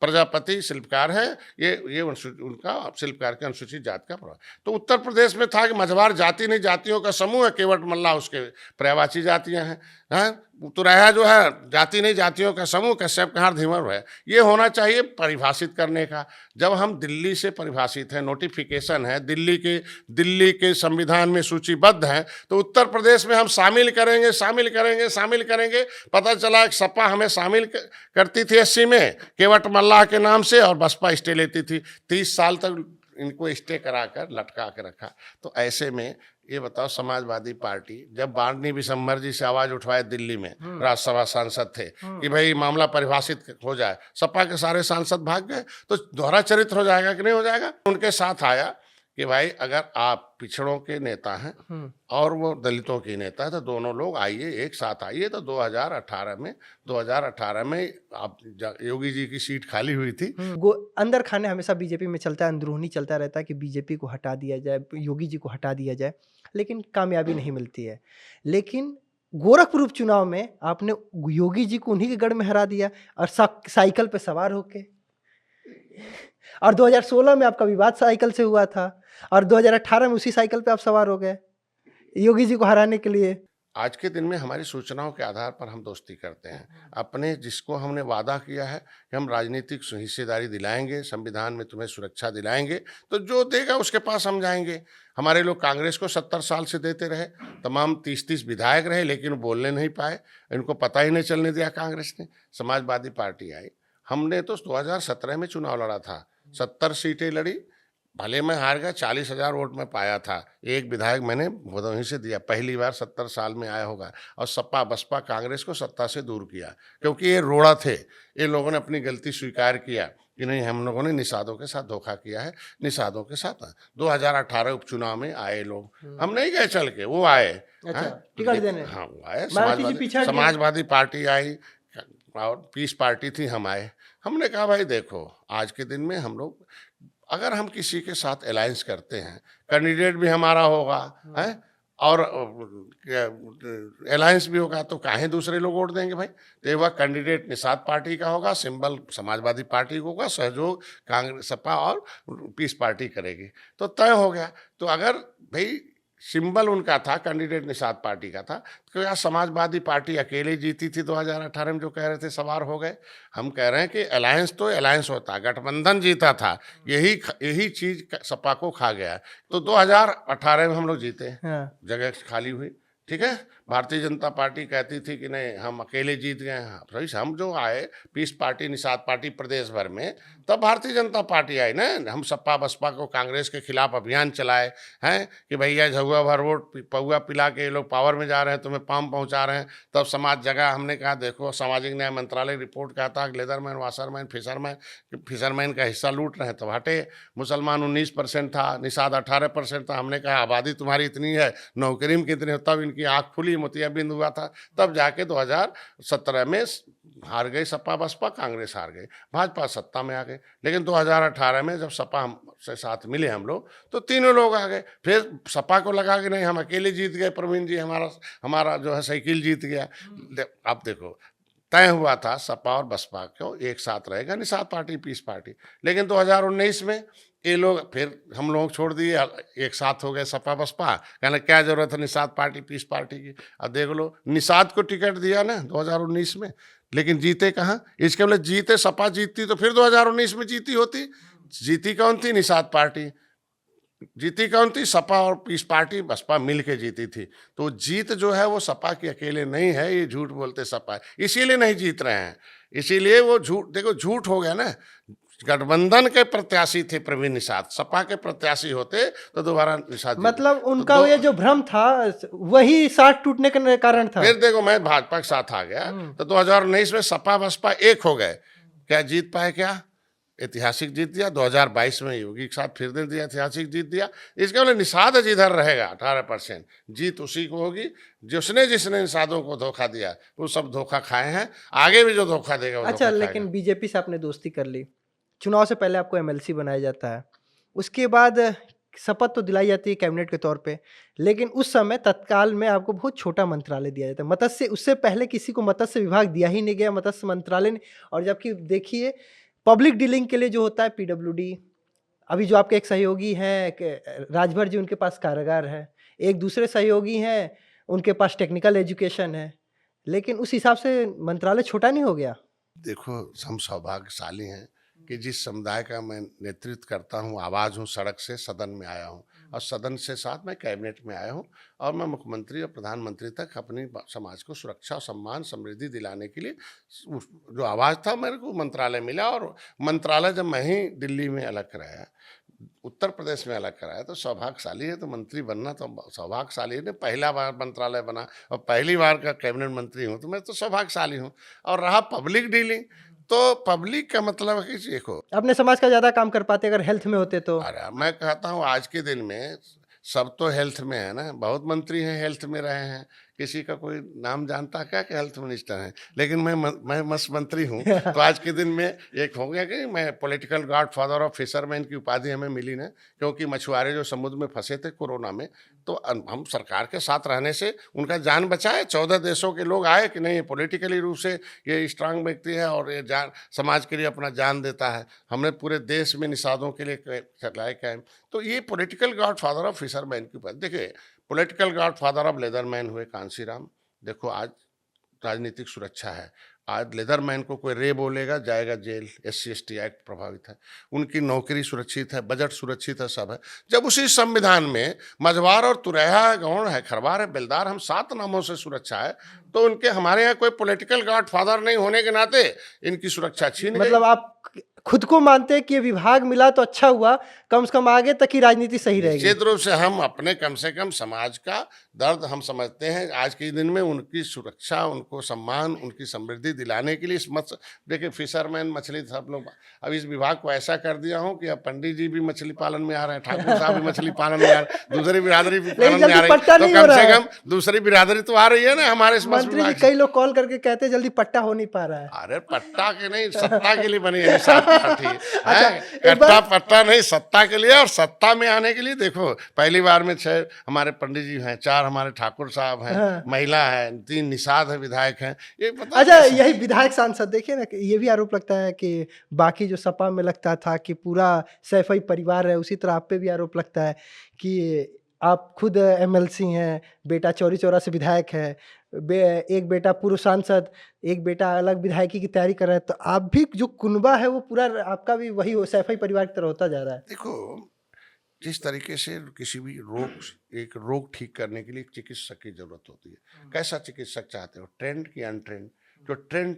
प्रजापति शिल्पकार है, ये उनका शिल्पकार के अनुसूचित जाति का प्रभाव। तो उत्तर प्रदेश में था कि मझवार जाति नहीं जातियों का समूह है, केवट मल्ला उसके पर्यायवाची जातियां हैं। तुरैया जो है जाति नहीं जातियों का समूह, कश्यप कहार धीवर है, ये होना चाहिए परिभाषित करने का। जब हम दिल्ली से परिभाषित है, नोटिफिकेशन है, दिल्ली के संविधान में सूचीबद्ध है, तो उत्तर प्रदेश में हम शामिल करेंगे शामिल करेंगे शामिल करेंगे। पता चला कि सपा हमें शामिल करती थी 80 में केवट मल्लाह के नाम से, और बसपा स्टे लेती थी। 30 साल तक इनको स्टे करा कर लटका के रखा। तो ऐसे में ये बताओ, समाजवादी पार्टी जब बांडनी बिशम्बर जी से आवाज उठवाए दिल्ली में, राज्यसभा सांसद थे कि भाई मामला परिभाषित हो जाए, सपा के सारे सांसद भाग गए। तो दोहरा चरित्र हो जाएगा कि नहीं हो जाएगा? उनके साथ आया कि भाई अगर आप पिछड़ों के नेता हैं और वो दलितों के नेता है, तो दोनों लोग आइए, एक साथ आइए। तो 2018 में आप योगी जी की सीट खाली हुई थी। अंदर खाने हमेशा बीजेपी में चलता है, अंदरूनी चलता रहता है कि बीजेपी को हटा दिया जाए, योगी जी को हटा दिया जाए, लेकिन कामयाबी नहीं मिलती है। लेकिन गोरखपुर उपचुनाव में आपने योगी जी को उन्हीं के गढ़ में हरा दिया, और साइकिल पे सवार होके। और 2016 में आपका विवाद साइकिल से हुआ था, और 2018 में उसी साइकिल पे आप सवार हो गए योगी जी को हराने के लिए। आज के दिन में हमारी सूचनाओं के आधार पर हम दोस्ती करते हैं। अपने जिसको हमने वादा किया है कि हम राजनीतिक हिस्सेदारी दिलाएंगे, संविधान में तुम्हें सुरक्षा दिलाएंगे, तो जो देगा उसके पास हम जाएंगे। हमारे लोग कांग्रेस को 70 साल से देते रहे, तमाम 30-30 विधायक रहे, लेकिन बोलने नहीं पाए, इनको पता ही नहीं चलने दिया कांग्रेस ने। समाजवादी पार्टी आई, हमने तो 2017 में चुनाव लड़ा था, 70 सीटें लड़ी, भले मैं हार गया, 40,000 वोट में पाया था। एक विधायक मैंने भदोही से दिया, पहली बार 70 साल में आया होगा। और सपा बसपा कांग्रेस को सत्ता से दूर किया, क्योंकि ये रोड़ा थे। ये लोगों ने अपनी गलती स्वीकार किया कि नहीं, हम लोगों ने निषादों के साथ धोखा किया है। निषादों के साथ 2018 उपचुनाव में आए लोग, हम नहीं गए चल के, वो आए। टिकट देने, हाँ वो आए, समाजवादी पार्टी आई और पीस पार्टी थी, हम आए। हमने कहा भाई देखो, आज के दिन में हम लोग अगर हम किसी के साथ अलायंस करते हैं, कैंडिडेट भी हमारा होगा है, और अलायंस भी होगा, तो काहे दूसरे लोग वोट देंगे भाई? तो वह कैंडिडेट निषाद पार्टी का होगा, सिंबल समाजवादी पार्टी को होगा, सहयोग कांग्रेस सपा और पीस पार्टी करेगी, तो तय हो गया। तो अगर भाई सिंबल उनका था, कैंडिडेट निषाद पार्टी का था, तो क्या समाजवादी पार्टी अकेले जीती थी 2018 में? जो कह रहे थे सवार हो गए। हम कह रहे हैं कि अलायंस तो अलायंस होता, गठबंधन जीता था, यही चीज सपा को खा गया। तो 2018 में हम लोग जीते, जगह खाली हुई, ठीक है। भारतीय जनता पार्टी कहती थी कि नहीं हम अकेले जीत गए हैं। भाई हम जो आए, पीस पार्टी निषाद पार्टी प्रदेश भर में, तब भारतीय जनता पार्टी आई ना। हम सपा बसपा को कांग्रेस के खिलाफ अभियान चलाए हैं कि भैया झुआ भर वोट पौआ पिला के ये लोग पावर में जा रहे हैं, तुम्हें पाम पहुंचा रहे हैं। तब समाज जगह, हमने कहा देखो सामाजिक न्याय मंत्रालय रिपोर्ट कहता है लेदरमैन वाशरमैन फिशरमैन का हिस्सा लूट रहे हैं, तब हटे। मुसलमान 19% था, निषाद 18% था। हमने कहा आबादी तुम्हारी इतनी है, नौकरी में कितने हो, तब इनकी आँख खुली, मोतियाबिंद हुआ था। तब जाके 2017 में हार गई सपा बसपा, कांग्रेस हार गई, भाजपा सत्ता में आ गई। लेकिन 2018 में जब सपा से साथ मिले हम लोग, तो तीनों लोग आ गए। फिर सपा को लगा कि नहीं हम अकेले जीत गए, प्रवीण जी हमारा जो है साइकिल जीत गया। अब देखो, तय हुआ था सपा और बसपा को एक साथ रहेगा, निषाद पार्टी पीस पार्टी। लेकिन 2019 में ये लोग फिर हम लोग छोड़ दिए, एक साथ हो गए सपा बसपा। कहना क्या जरूरत है निषाद पार्टी पीस पार्टी की? अब देख लो, निषाद को टिकट दिया ना 2019 में, लेकिन जीते कहाँ? इसके मतलब जीते, सपा जीतती तो फिर 2019 में जीती होती। जीती कौन थी? निषाद पार्टी। जीती कौन थी? सपा और पीस पार्टी बसपा मिल के जीती थी। तो जीत जो है वो सपा की अकेले नहीं है, ये झूठ बोलते सपा, इसीलिए नहीं जीत रहे हैं। इसीलिए वो झूठ, देखो झूठ हो गया ना। गठबंधन के प्रत्याशी थे प्रवीण निषाद, सपा के प्रत्याशी होते तो दोबारा निषाद, मतलब उनका तो ये जो भ्रम था वही साथ टूटने के कारण था। फिर देखो मैं भाजपा के साथ आ गया, तो 2019 में सपा बसपा एक हो गए। क्या जीत पाए? क्या ऐतिहासिक जीत दिया। 2022 में योगी के साथ फिर दे दिया, ऐतिहासिक जीत दिया। इसका मतलब निषाद जिधर रहेगा 18%, जीत उसी को होगी। जिसने निषादों को धोखा दिया वो सब धोखा खाए हैं, आगे भी जो धोखा देगा वो अच्छा। लेकिन बीजेपी से आपने दोस्ती कर ली, चुनाव से पहले आपको एमएलसी बनाया जाता है, उसके बाद शपथ तो दिलाई जाती है कैबिनेट के तौर पे, लेकिन उस समय तत्काल में आपको बहुत छोटा मंत्रालय दिया जाता है। मत्स्य, उससे पहले किसी को मत्स्य विभाग दिया ही नहीं गया, मत्स्य मंत्रालय ने। और जबकि देखिए पब्लिक डीलिंग के लिए जो होता है पीडब्ल्यूडी, अभी जो आपके एक सहयोगी हैं राजभर जी, उनके पास कारागार है, एक दूसरे सहयोगी हैं उनके पास टेक्निकल एजुकेशन है, लेकिन उस हिसाब से मंत्रालय छोटा नहीं हो गया? देखो, हम सौभाग्यशाली हैं कि जिस समुदाय का मैं नेतृत्व करता हूँ, आवाज़ हूँ, सड़क से सदन में आया हूँ और सदन से साथ मैं कैबिनेट में आया हूँ और मैं मुख्यमंत्री और प्रधानमंत्री तक अपनी समाज को सुरक्षा और सम्मान समृद्धि दिलाने के लिए जो आवाज़ था मेरे को मंत्रालय मिला। और मंत्रालय जब मैं ही दिल्ली में अलग कराया, उत्तर प्रदेश में अलग कराया, तो सौभाग्यशाली है। तो मंत्री बनना तो सौभाग्यशाली है। पहला बार मंत्रालय बना और पहली बार का कैबिनेट मंत्री हूँ, तो मैं तो सौभाग्यशाली हूँ। और रहा पब्लिक डीलिंग, तो पब्लिक का मतलब है कि देखो, अपने समाज का ज़्यादा काम कर पाते अगर हेल्थ में होते तो। अरे मैं कहता हूँ आज के दिन में सब तो हेल्थ में है ना, बहुत मंत्री हैं हेल्थ में रहे हैं, किसी का कोई नाम जानता क्या कि हेल्थ मिनिस्टर हैं, लेकिन मैं मस्त मंत्री हूँ। तो आज के दिन में एक हो गया कि मैं political God father of fisherman की उपाधि हमें मिली ना, क्योंकि मछुआरे जो समुद्र में फंसे थे कोरोना में, तो हम सरकार के साथ रहने से उनका जान बचाए। 14 देशों के लोग आए कि नहीं, पॉलिटिकली रूप से ये स्ट्रांग व्यक्ति है और ये जान समाज के लिए अपना जान देता है। हमने पूरे देश में निषादों के लिए चलाए कैंप। तो ये political God father of fisherman की उपाधि। देखिए, पॉलिटिकल गॉड फादर ऑफ लेदरमैन हुए कांसीराम। देखो आज राजनीतिक सुरक्षा है, आज लेदरमैन को कोई रे बोलेगा जाएगा जेल, SC/ST एक्ट प्रभावित है, उनकी नौकरी सुरक्षित है, बजट सुरक्षित है, सब है। जब उसी संविधान में मझवार और तुरैया है, गौड़ है, खरवार है, बेलदार, हम 7 नामों से सुरक्षा है, तो उनके हमारे यहाँ कोई पॉलिटिकल गॉड फादर नहीं होने के नाते इनकी सुरक्षा छीन गई। मतलब आप खुद को मानते हैं कि ये विभाग मिला तो अच्छा हुआ, कम से कम आगे तक की राजनीति सही रहेगी। निश्चित रूप से हम अपने कम से कम समाज का दर्द हम समझते हैं। आज के दिन में उनकी सुरक्षा, उनको सम्मान, उनकी समृद्धि दिलाने के लिए इस देखिए फिशरमैन मछली सब लोग, अब इस विभाग को ऐसा कर दिया हूँ कि अब पंडित जी भी मछली पालन में आ रहे हैं, ठाकुर साहब भी मछली पालन में आ रहे हैं, दूसरी बिरादरी भी पालन में आ रही है, तो कम से कम दूसरी बिरादरी तो आ रही है ना हमारे इस मंत्री जी। कई लोग कॉल करके कहते हैं जल्दी पट्टा हो नहीं पा रहा है। अरे पट्टा के नहीं, सत्ता के लिए बनी है कट्टा पट्टा नहीं, सत्ता के लिए। और सत्ता में आने के लिए देखो, पहली बार में 6 हमारे पंडित जी हैं, 4 हमारे ठाकुर साहब हैं, महिला है, 3 निषाद है, विधायक हैं, ये पता। अच्छा, यही विधायक सांसद देखिए ना, ये भी आरोप लगता है कि बाकी जो सपा में लगता था कि पूरा सैफई परिवार है, उसी तरह आप पे भी आरोप लगता है कि आप खुद MLC हैं, बेटा चौरी चौरा से विधायक है, एक बेटा पूर्व सांसद, एक बेटा अलग विधायकी की तैयारी कर रहे हैं, तो आप भी जो कुनबा है वो पूरा आपका भी वही हो, सैफई परिवार की तरह होता जा रहा है। देखो, जिस तरीके से किसी भी एक रोग ठीक करने के लिए एक चिकित्सक की जरूरत होती है। कैसा चिकित्सक चाहते हो, ट्रेंड की अनट्रेंड? जो ट्रेंड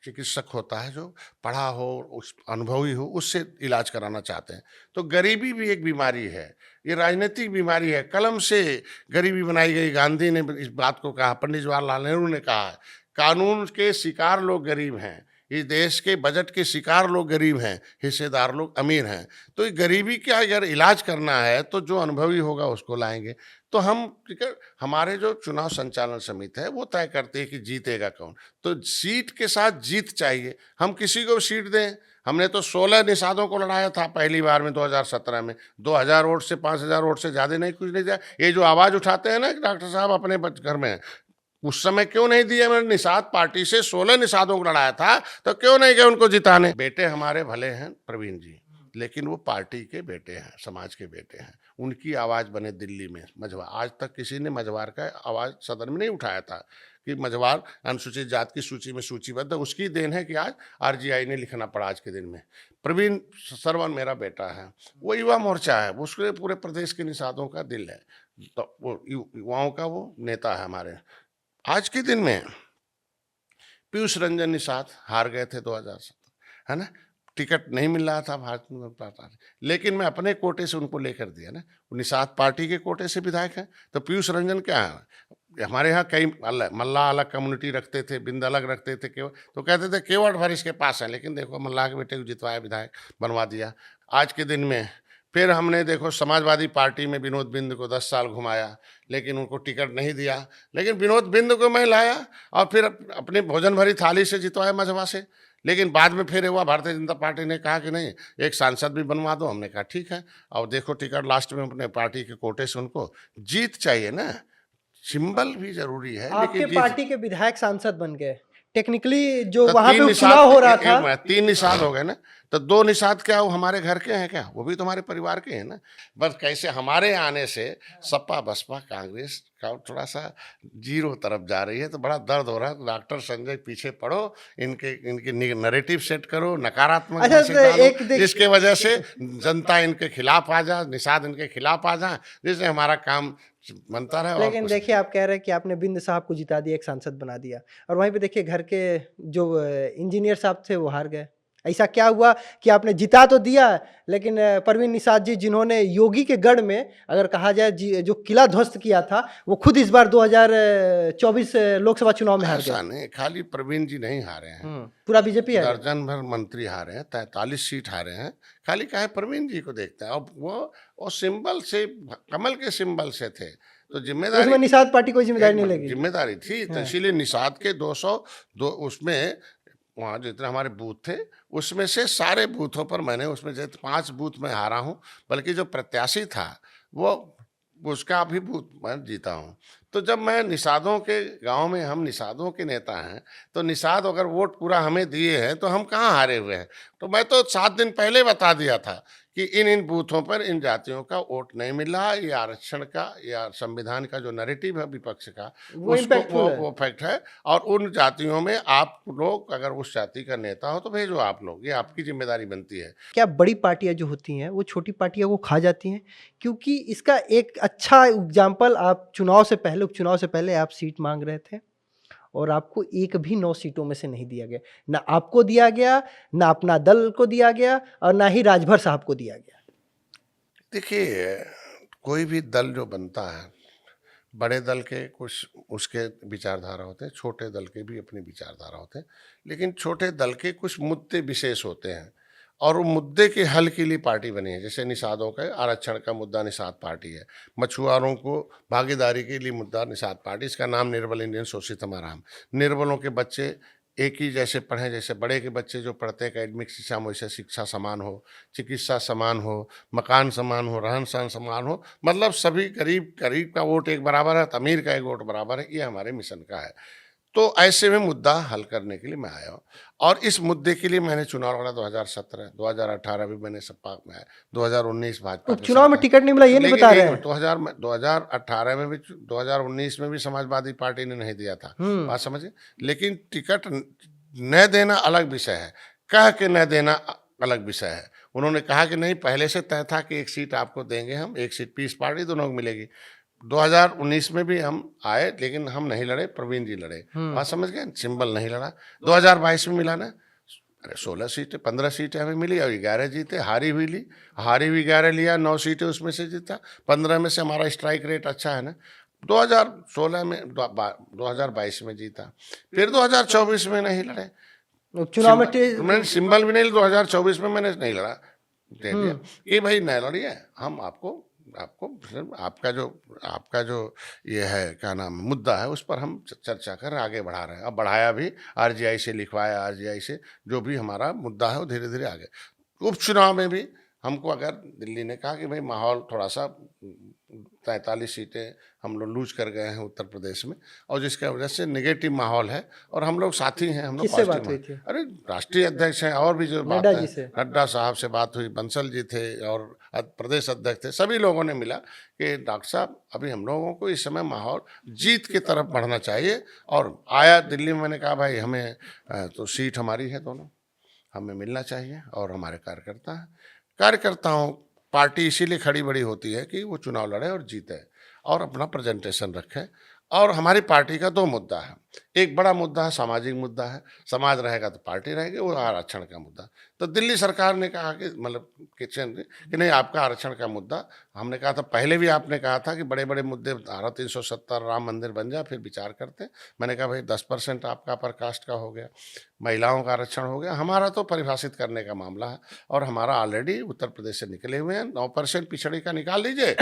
चिकित्सक होता है, जो पढ़ा हो, उस अनुभवी हो, उससे इलाज कराना चाहते हैं। तो गरीबी भी एक बीमारी है, ये राजनीतिक बीमारी है। कलम से गरीबी बनाई गई। गांधी ने इस बात को कहा, पंडित जवाहरलाल नेहरू ने कहा, कानून के शिकार लोग गरीब हैं, इस देश के बजट के शिकार लोग गरीब हैं, हिस्सेदार लोग अमीर हैं। तो ये गरीबी का अगर इलाज करना है तो जो अनुभवी होगा उसको लाएंगे। तो हम, ठीक है, हमारे जो चुनाव संचालन समिति है वो तय करती है कि जीतेगा कौन। तो सीट के साथ जीत चाहिए, हम किसी को सीट दें। हमने तो 16 निषादों को लड़ाया था पहली बार में 2017 में, 2000 वोट से 5000 वोट से ज़्यादा नहीं, कुछ नहीं दिया। ये जो आवाज़ उठाते हैं ना कि डॉक्टर साहब अपने घर में, उस समय क्यों नहीं दिया? मैंने निषाद पार्टी से 16 निषादों को लड़ाया था, तो क्यों नहीं गए उनको जिताने? बेटे हमारे भले हैं प्रवीण जी, लेकिन वो पार्टी के बेटे हैं, समाज के बेटे हैं, उनकी आवाज़ बने दिल्ली में मझवार। आज तक किसी ने मझवार का आवाज़ सदन में नहीं उठाया था कि मझवार अनुसूचित जाति की सूची में सूचीबद्ध। उसकी देन है कि आज RGI ने लिखना पड़ा आज के दिन में। प्रवीण सरवन मेरा बेटा है, वो युवा मोर्चा है, उसके पूरे प्रदेश के निषादों का दिल है, तो वो युवाओं का वो नेता है हमारे। आज के दिन में पीयूष रंजन निषाद हार गए थे 2017, है ना, टिकट नहीं मिल रहा था भारतीय जनता पार्टी, लेकिन मैं अपने कोटे से उनको लेकर दिया ना। निषाद पार्टी के कोटे से विधायक हैं। तो पीयूष रंजन क्या है, हमारे यहाँ कई मल्लाह अलग कम्युनिटी रखते थे, बिंद अलग रखते थे, केवट तो कहते थे केवट भर इसके पास है, लेकिन देखो मल्लाह के बेटे को जितवाया, विधायक बनवा दिया। आज के दिन में फिर हमने देखो समाजवादी पार्टी में विनोद बिंद को 10 साल घुमाया, लेकिन उनको टिकट नहीं दिया, लेकिन विनोद बिंद को मैं लाया और फिर अपने भोजन भरी थाली से जितवाया मझवा से। लेकिन बाद में फिर हुआ, भारतीय जनता पार्टी ने कहा कि नहीं, एक सांसद भी बनवा दो। हमने कहा ठीक है, और देखो टिकट लास्ट में अपने पार्टी के कोटे से उनको जीत चाहिए ना, सिंबल भी जरूरी है। आपके लेकिन पार्टी के विधायक सांसद बन गए, टेक्निकली जो तो वहां पे तीन उपचुनाव हो रहा निषाद था, 3 निषाद हो गए ना, तो 2 निषाद क्या वो हमारे घर के हैं क्या? वो भी तो हमारे परिवार के हैं ना। बस कैसे हमारे आने से सपा बसपा कांग्रेस का थोड़ा सा जीरो तरफ जा रही है, तो बड़ा दर्द हो रहा है। डॉक्टर संजय पीछे पड़ो, इनकी नैरेटिव सेट करो, नकारात्मक अच्छा मैसेज तो डालो, एक देख, जिसके वजह से जनता इनके खिलाफ आ जाए, निषाद इनके खिलाफ आ जाए, जिससे हमारा काम बनता रहे। और लेकिन कुछ देखिए आप कह रहे हैं कि आपने बिंद साहब को जिता दिया, एक सांसद बना दिया, और वहीं पे देखिए घर के जो इंजीनियर साहब थे वो हार गए। ऐसा क्या हुआ कि आपने जिता तो दिया, लेकिन परवीन निषाद जी जिन्होंने योगी के गढ़ में अगर कहा जाए जो किला ध्वस्त किया था, वो खुद इस बार 2024 लोकसभा चुनाव में हार ऐसा गए। नहीं, खाली प्रवीण जी नहीं हारे हैं, पूरा बीजेपी हार गया। दर्जन भर मंत्री हारे हैं, 43 सीट हारे हैं। खाली काहे प्रवीण जी को देखते हैं। अब वो सिंबल से, कमल के सिंबल से थे, तो तो जिम्मेदारी, उसमें निषाद पार्टी कोई जिम्मेदारी नहीं लेगी। जिम्मेदारी थी, तो हाँ। इसीलिए निषाद के 202 उसमें, वहाँ जितने हमारे बूथ थे उसमें से सारे बूथों पर मैंने, उसमें जैसे 5 बूथ में हारा हूँ, बल्कि जो प्रत्याशी था वो उसका भी बूथ मैं जीता हूँ। तो जब मैं निषादों के गांव में, हम निषादों के नेता हैं, तो निषाद अगर वोट पूरा हमें दिए हैं तो हम कहाँ हारे हुए हैं? तो मैं तो 7 दिन पहले बता दिया था कि इन बूथों पर इन जातियों का वोट नहीं मिल रहा। ये आरक्षण का या संविधान का जो नैरेटिव है विपक्ष का, वो उसको इम्पैक्टफुल है। वो फैक्ट है। और उन जातियों में आप लोग अगर उस जाति का नेता हो तो भेजो आप लोग, ये आपकी जिम्मेदारी बनती है। क्या बड़ी पार्टियां जो होती हैं वो छोटी पार्टियों को खा जाती हैं? क्योंकि इसका एक अच्छा एग्जाम्पल, आप चुनाव से पहले, उपचुनाव से पहले आप सीट मांग रहे थे और आपको एक भी 9 सीटों में से नहीं दिया गया। ना आपको दिया गया, ना अपना दल को दिया गया, और ना ही राजभर साहब को दिया गया। देखिए, कोई भी दल जो बनता है, बड़े दल के कुछ उसके विचारधारा होते हैं, छोटे दल के भी अपनी विचारधारा होते हैं, लेकिन छोटे दल के कुछ मुद्दे विशेष होते हैं और वो मुद्दे के हल के लिए पार्टी बनी है। जैसे निषादों का आरक्षण का मुद्दा निषाद पार्टी है, मछुआरों को भागीदारी के लिए मुद्दा निषाद पार्टी, इसका नाम निर्बल इंडियन शोषित हमारा। निर्बलों के बच्चे एक ही जैसे पढ़ें, जैसे बड़े के बच्चे जो पढ़ते हैं एकेडमिक शिक्षा में, वैसे शिक्षा समान हो, चिकित्सा समान हो, मकान समान हो, रहन सहन समान हो, मतलब सभी गरीब गरीब का वोट एक बराबर है, तो अमीर का एक वोट बराबर है, ये हमारे मिशन का है। तो ऐसे में मुद्दा हल करने के लिए मैं आया हूँ और इस मुद्दे के लिए मैंने चुनाव लड़ा 2017, 2018 भी मैंने सपा में आया, 2019 भाजपा के उपचुनाव साथ में आया। टिकट नहीं मिला, ये नहीं लेकिन बता रहे एक हैं। 2018 में भी, 2019 में भी समाजवादी पार्टी ने नहीं दिया था, बात समझिए। लेकिन टिकट न देना अलग विषय है, कह के न देना अलग विषय है। उन्होंने कहा कि नहीं, पहले से तय था कि एक सीट आपको देंगे हम, एक सीट पीस पार्टी दोनों को मिलेगी। 2019 में भी हम आए, लेकिन हम नहीं लड़े, प्रवीण जी लड़े, बात समझ गए, सिंबल नहीं लड़ा। 2022 में मिला ना, अरे 16 सीटें 15 सीटें हमें मिली और 11 जीते, हारी हुई ली, हारी हुई 11 लिया, 9 सीटें उसमें से जीता, 15 में से हमारा स्ट्राइक रेट अच्छा है ना। 2016 में 2022 में जीता, फिर 2024 में नहीं लड़े, उपचुनाव में मैंने सिंबल भी नहीं, 2024 में मैंने नहीं लड़ा, दे दिया कि भाई नहीं लड़िए, हम आपको आपको आपका जो ये है क्या नाम मुद्दा है, उस पर हम चर्चा कर आगे बढ़ा रहे हैं। अब बढ़ाया भी, आरजीआई से लिखवाया, आरजीआई से जो भी हमारा मुद्दा है वो धीरे धीरे आगे। उपचुनाव में भी हमको अगर दिल्ली ने कहा कि भाई माहौल थोड़ा सा 43 सीटें हम लोग लूज कर गए हैं उत्तर प्रदेश में, और जिसकी वजह से नेगेटिव माहौल है, और हम लोग साथी हैं, हम लोग किससे बात पॉजिटिव हुई थी? हैं। अरे राष्ट्रीय अध्यक्ष हैं और भी जो बात नड्डा जी है, से। नड्डा साहब से बात हुई, बंसल जी थे और प्रदेश अध्यक्ष थे, सभी लोगों ने मिला कि डॉक्टर साहब अभी हम लोगों को इस समय माहौल जीत की तरफ बढ़ना चाहिए। और आया दिल्ली में, मैंने कहा भाई हमें तो सीट हमारी है, दोनों हमें मिलना चाहिए, और हमारे कार्यकर्ताओं पार्टी इसीलिए खड़ी बड़ी होती है कि वो चुनाव लड़े और जीते और अपना प्रेजेंटेशन रखे। और हमारी पार्टी का 2 मुद्दा है, एक बड़ा मुद्दा है सामाजिक मुद्दा है, समाज रहेगा तो पार्टी रहेगी, वो आरक्षण का मुद्दा। तो दिल्ली सरकार ने कहा कि मतलब किचन कि नहीं, आपका आरक्षण का मुद्दा, हमने कहा था पहले भी, आपने कहा था कि बड़े बड़े मुद्दे, धारा 370 राम मंदिर बन जाए फिर विचार करते। मैंने कहा भाई 10% आपका अपर कास्ट का हो गया, महिलाओं का आरक्षण हो गया, हमारा तो परिभाषित करने का मामला है, और हमारा ऑलरेडी उत्तर प्रदेश से निकले हुए हैं, 9% पिछड़ी का निकाल लीजिए।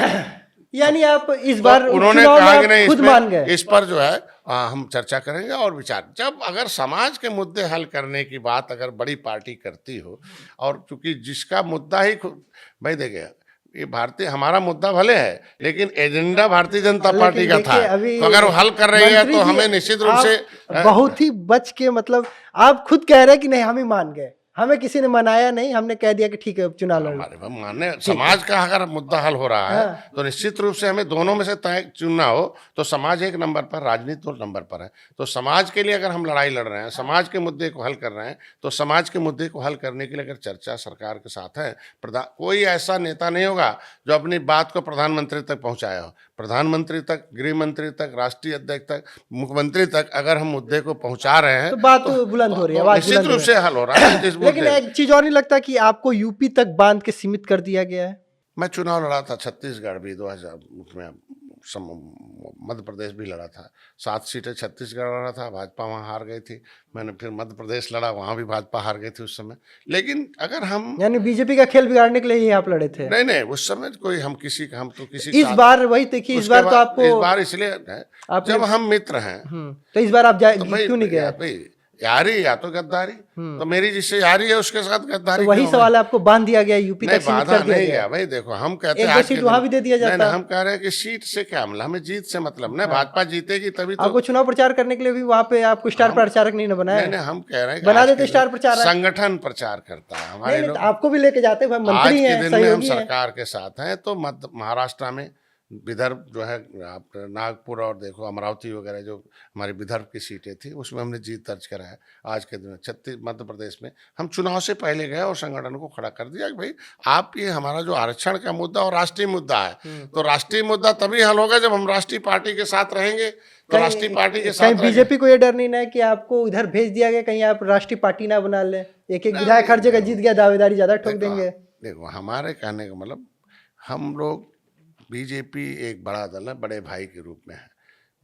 यानी आप इस बार तो उन्होंने उपचुनाव कहा में कि नहीं, खुद मान गए। इस पर जो है हम चर्चा करेंगे और विचार। जब अगर समाज के मुद्दे हल करने की बात अगर बड़ी पार्टी करती हो, और चूंकि जिसका मुद्दा ही भाई देखिए, ये भारतीय हमारा मुद्दा भले है, लेकिन एजेंडा भारतीय जनता लेकिन पार्टी का था। देखिए, अभी तो अगर वो हल कर रही है मंत्री तो जी, हमें निश्चित रूप आप से बहुत ही बच के, मतलब आप खुद कह रहे हैं कि नहीं हम ही मान गए, हमें किसी ने मनाया नहीं, हमने कह दिया कि ठीक है चुनाव लड़ लो। हमारे मानने समाज का अगर मुद्दा हल हो रहा है हाँ। तो निश्चित रूप से हमें दोनों में से तय चुनना हो तो समाज एक नंबर पर, राजनीति दो नंबर पर है। तो समाज के लिए अगर हम लड़ाई लड़ रहे हैं, समाज के मुद्दे को हल कर रहे हैं, तो समाज के मुद्दे को हल करने के लिए अगर चर्चा सरकार के साथ है, कोई ऐसा नेता नहीं होगा जो अपनी बात को प्रधानमंत्री तक पहुंचाया हो। प्रधानमंत्री तक, गृह मंत्री तक, राष्ट्रीय अध्यक्ष तक, मुख्यमंत्री तक अगर हम मुद्दे को पहुंचा रहे हैं तो बात बुलंद हो रही है, आवाज निश्चित बुलंद हो रूप रही से है। हल हो रहा है इस लेकिन मुद्दे। एक चीज और नहीं लगता कि आपको यूपी तक बांध के सीमित कर दिया गया है? मैं चुनाव लड़ा था छत्तीसगढ़ भी 2000 में, मध्य प्रदेश भी लड़ा था, 7 सीटें छत्तीसगढ़ लड़ा था, भाजपा वहाँ हार गई थी। मैंने फिर मध्य प्रदेश लड़ा, वहाँ भी भाजपा हार गई थी उस समय। लेकिन अगर हम, यानी बीजेपी का खेल बिगाड़ने के लिए ही आप लड़े थे? नहीं नहीं, उस समय कोई हम किसी का, हम तो किसी इस बार वही देखिए, इस बार तो आपको, इस बार इसलिए है जब हम मित्र हैं। तो इस बार आप तो क्यों नहीं गए? भाई यारी या तो गद्दारी, तो मेरी जिससे यारी है उसके साथ गद्दारी तो वही क्यों सवाल है, आपको बांध दिया गया, यूपी नहीं, तक सीमित बाधा कर दिया नहीं गया। गया भाई। देखो हम कहते एक हैं दो आज के सीट वहां भी दे दिया नहीं, जाता। नहीं, हम कह रहे हैं कि सीट से क्या मतलब, हमें जीत से मतलब नहीं। भाजपा जीतेगी तभी तो। आपको चुनाव प्रचार करने के लिए भी वहां पे आपको स्टार प्रचारक नहीं बनाया? नहीं, हम कह रहे हैं कि बना आज देते के स्टार दिन प्रचारक। संगठन प्रचार करता है हमारे नहीं, लोग। तो आपको भी लेके जाते हैं, आज मंत्री के हैं, दिन में हम सहयोगी हैं। सरकार के साथ हैं। तो महाराष्ट्र में, विदर्भ जो है, आप नागपुर और देखो अमरावती वगैरह जो हमारी विदर्भ की सीटें थी, उसमें हमने जीत दर्ज करा है। आज के दिन मध्य प्रदेश में हम चुनाव से पहले गए और संगठन को खड़ा कर दिया कि भाई आप, ये हमारा जो आरक्षण का मुद्दा और राष्ट्रीय मुद्दा है, तो राष्ट्रीय मुद्दा तभी हल होगा जब हम राष्ट्रीय पार्टी के साथ रहेंगे। तो राष्ट्रीय पार्टी के साथ बीजेपी को ये डर नहीं ना कि आपको इधर भेज दिया गया, कहीं आप राष्ट्रीय पार्टी ना बना ले, एक विधायक हर जगह जीत गया, दावेदारी ज्यादा ठोक देंगे? देखो हमारे कहने का मतलब, हम लोग, बीजेपी एक बड़ा दल है, बड़े भाई के रूप में है।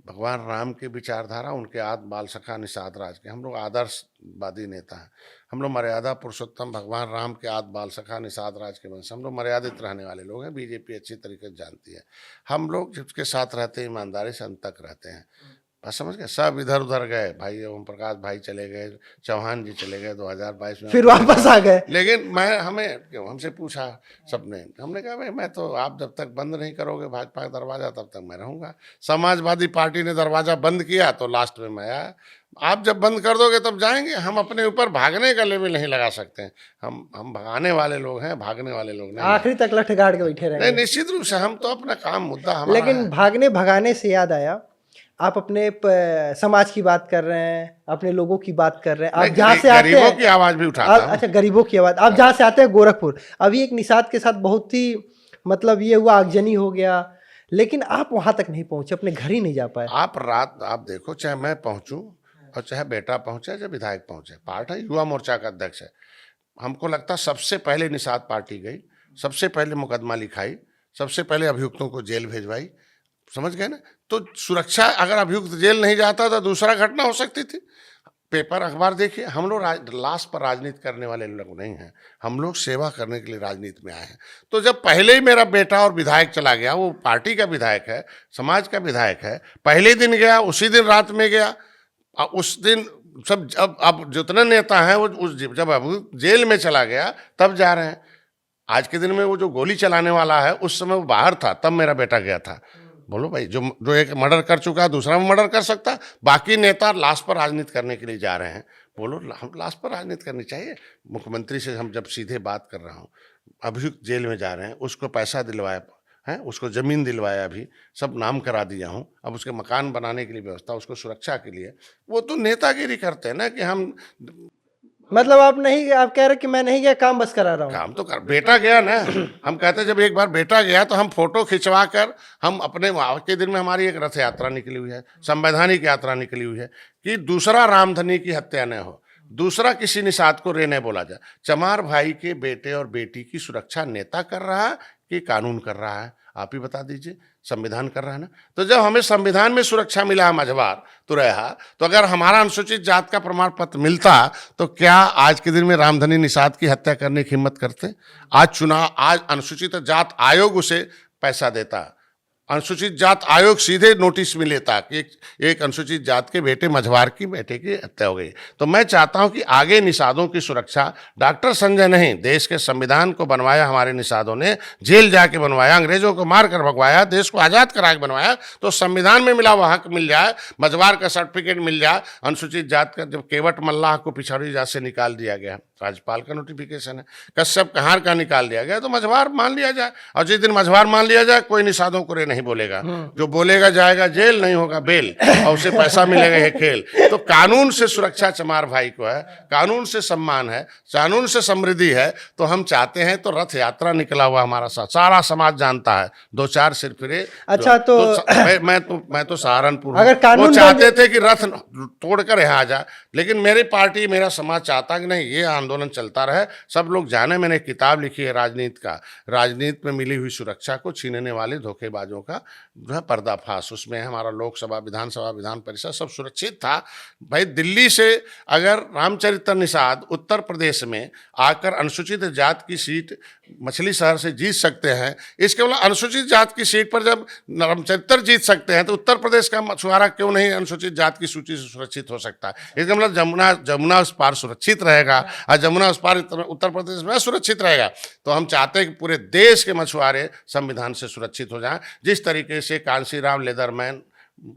भगवान राम की विचारधारा, उनके आदि बाल सखा निषाद राज के, हम लोग आदर्शवादी नेता हैं। हम लोग मर्यादा पुरुषोत्तम भगवान राम के आदि बाल सखा निषाद राज के वंश, हम लोग मर्यादित रहने वाले लोग हैं। बीजेपी अच्छी तरीके से जानती है। हम लोग जिसके साथ रहते हैं ईमानदारी से अंत तक रहते हैं। बस समझ गए, सब इधर उधर गए, भाई ओम प्रकाश भाई चले गए, चौहान जी चले गए 2022 में, फिर वापस आ गए। लेकिन हमसे पूछा सबने, हमने कहा भाई मैं तो, आप जब तक बंद नहीं करोगे भाजपा का दरवाजा तब तक मैं रहूंगा। समाजवादी पार्टी ने दरवाजा बंद किया तो लास्ट में मैं आया। आप जब बंद कर दोगे तब जाएंगे। हम अपने ऊपर भागने का लेवल नहीं लगा सकते हैं। हम भगाने वाले लोग हैं, भागने वाले लोग नहीं। आखिरी तक लठ गाड़ के बैठे रहेंगे? नहीं, निश्चित रूप से हम तो अपना काम, मुद्दा हमारा लेकिन है। भागने भगाने से याद आया, आप अपने समाज की बात कर रहे हैं, अपने लोगों की बात कर रहे हैं। आप जहाँ से आते हैं, गरीबों की आवाज भी उठाता हूं। अच्छा, गरीबों की आवाज। आप जहाँ से आते हैं गोरखपुर, अभी एक निषाद के साथ बहुत ही, मतलब ये हुआ, आगजनी हो गया, लेकिन आप वहां तक नहीं पहुंचे, अपने घर ही नहीं जा पाए। आप देखो, चाहे मैं पहुंचूं और चाहे बेटा पहुंचे, चाहे विधायक पहुंचे, पार्टी युवा मोर्चा का अध्यक्ष है। हमको लगता सबसे पहले निषाद पार्टी गई, सबसे पहले मुकदमा लिखाई, सबसे पहले अभियुक्तों को जेल भेजवाई। समझ गए ना? तो सुरक्षा, अगर अभियुक्त जेल नहीं जाता तो दूसरा घटना हो सकती थी। पेपर अखबार देखिए, हम लोग लास्ट पर राजनीति करने वाले लोग नहीं हैं। हम लोग सेवा करने के लिए राजनीति में आए हैं। तो जब पहले ही मेरा बेटा और विधायक चला गया, वो पार्टी का विधायक है, समाज का विधायक है, पहले दिन गया, उसी दिन रात में गया, उस दिन सब, अब जितने नेता हैं वो जब अब जेल में चला गया तब जा रहे हैं। आज के दिन में वो जो गोली चलाने वाला है, उस समय वो बाहर था, तब मेरा बेटा गया था। बोलो भाई, जो एक मर्डर कर चुका है दूसरा में मर्डर कर सकता है। बाकी नेता लास्ट पर राजनीति करने के लिए जा रहे हैं। बोलो, हम लास्ट पर राजनीति करनी चाहिए? मुख्यमंत्री से हम जब सीधे बात कर रहा हूँ, अभियुक्त जेल में जा रहे हैं, उसको पैसा दिलवाया है, उसको ज़मीन दिलवाया, अभी सब नाम करा दिया हूँ, अब उसके मकान बनाने के लिए व्यवस्था, उसको सुरक्षा के लिए। वो तो नेतागिरी करते हैं ना कि हम, मतलब आप कह रहे कि मैं नहीं गया, काम बस करा रहा हूँ। काम तो कर, बेटा गया ना। हम कहते हैं जब एक बार बेटा गया तो हम फोटो खिंचवा कर, हम अपने, आज के दिन में हमारी एक रथ यात्रा निकली हुई है, संवैधानिक यात्रा निकली हुई है कि दूसरा रामधनी की हत्या न हो, दूसरा किसी निषाद को रे न बोला जाए। चमार भाई के बेटे और बेटी की सुरक्षा नेता कर रहा है कि कानून कर रहा है? आप ही बता दीजिए। संविधान कर रहा है ना। तो जब हमें संविधान में सुरक्षा मिला, मझवार तो रहा, तो अगर हमारा अनुसूचित जात का प्रमाण पत्र मिलता तो क्या आज के दिन में रामधनी निषाद की हत्या करने की हिम्मत करते? आज अनुसूचित जात आयोग उसे पैसा देता, अनुसूचित जात आयोग सीधे नोटिस में लेता कि एक अनुसूचित जात के बेटे मझवार की बेटे की हत्या हो गई। तो मैं चाहता हूं कि आगे निषादों की सुरक्षा, डॉक्टर संजय नहीं, देश के संविधान को बनवाया हमारे निषादों ने, जेल जाके बनवाया, अंग्रेजों को मार कर भगवाया, देश को आज़ाद करा के बनवाया, तो संविधान में मिला हुआ हक मिल जाए, मझवार का सर्टिफिकेट मिल जाए। अनुसूचित जात का जब केवट मल्लाह को पिछड़ी जात से निकाल दिया गया, राज्यपाल का नोटिफिकेशन है, कश्यप कहार का निकाल दिया गया, तो मझवार मान लिया जाए। और जिस दिन मझवार मान लिया जाए, कोई निषादों को रे नहीं बोलेगा, जो बोलेगा जाएगा जेल, नहीं होगा बेल, और उसे पैसा मिलेगा, ये खेल। तो कानून से सुरक्षा चमार भाई को है, कानून से सम्मान है, कानून से समृद्धि है। तो हम चाहते हैं, तो रथ यात्रा निकला हुआ हमारा सारा समाज जानता है, 2-4 सिर फिरे। अच्छा, तो मैं तो सहारनपुर, अगर कानून वो चाहते थे कि रथ तोड़कर यहाँ आ जाए, लेकिन मेरी पार्टी, मेरा समाज चाहता कि नहीं, ये आंदोलन चलता रहे, सब लोग जाने। मैंने किताब लिखी है राजनीति का, राजनीति में मिली हुई सुरक्षा को छीनने वाले धोखेबाजों का जो है पर्दाफाश। उसमें हमारा लोकसभा, विधानसभा, विधान परिषद सब सुरक्षित था। भाई दिल्ली से अगर रामचरित्र निषाद उत्तर प्रदेश में आकर अनुसूचित जात की सीट मछली शहर से जीत सकते हैं, इसके मतलब अनुसूचित जात की सीट पर जब रामचरित्र जीत सकते हैं, तो उत्तर प्रदेश का मछुआरा क्यों नहीं अनुसूचित जात की सूची से सुरक्षित हो सकता है? इसका मतलब जमुना उस पार सुरक्षित रहेगा, और जमुना उस पार उत्तर प्रदेश में सुरक्षित रहेगा। तो हम चाहते हैं कि पूरे देश के मछुआरे संविधान से सुरक्षित हो जाएं। जिस तरीके से कांशीराम लेदरमैन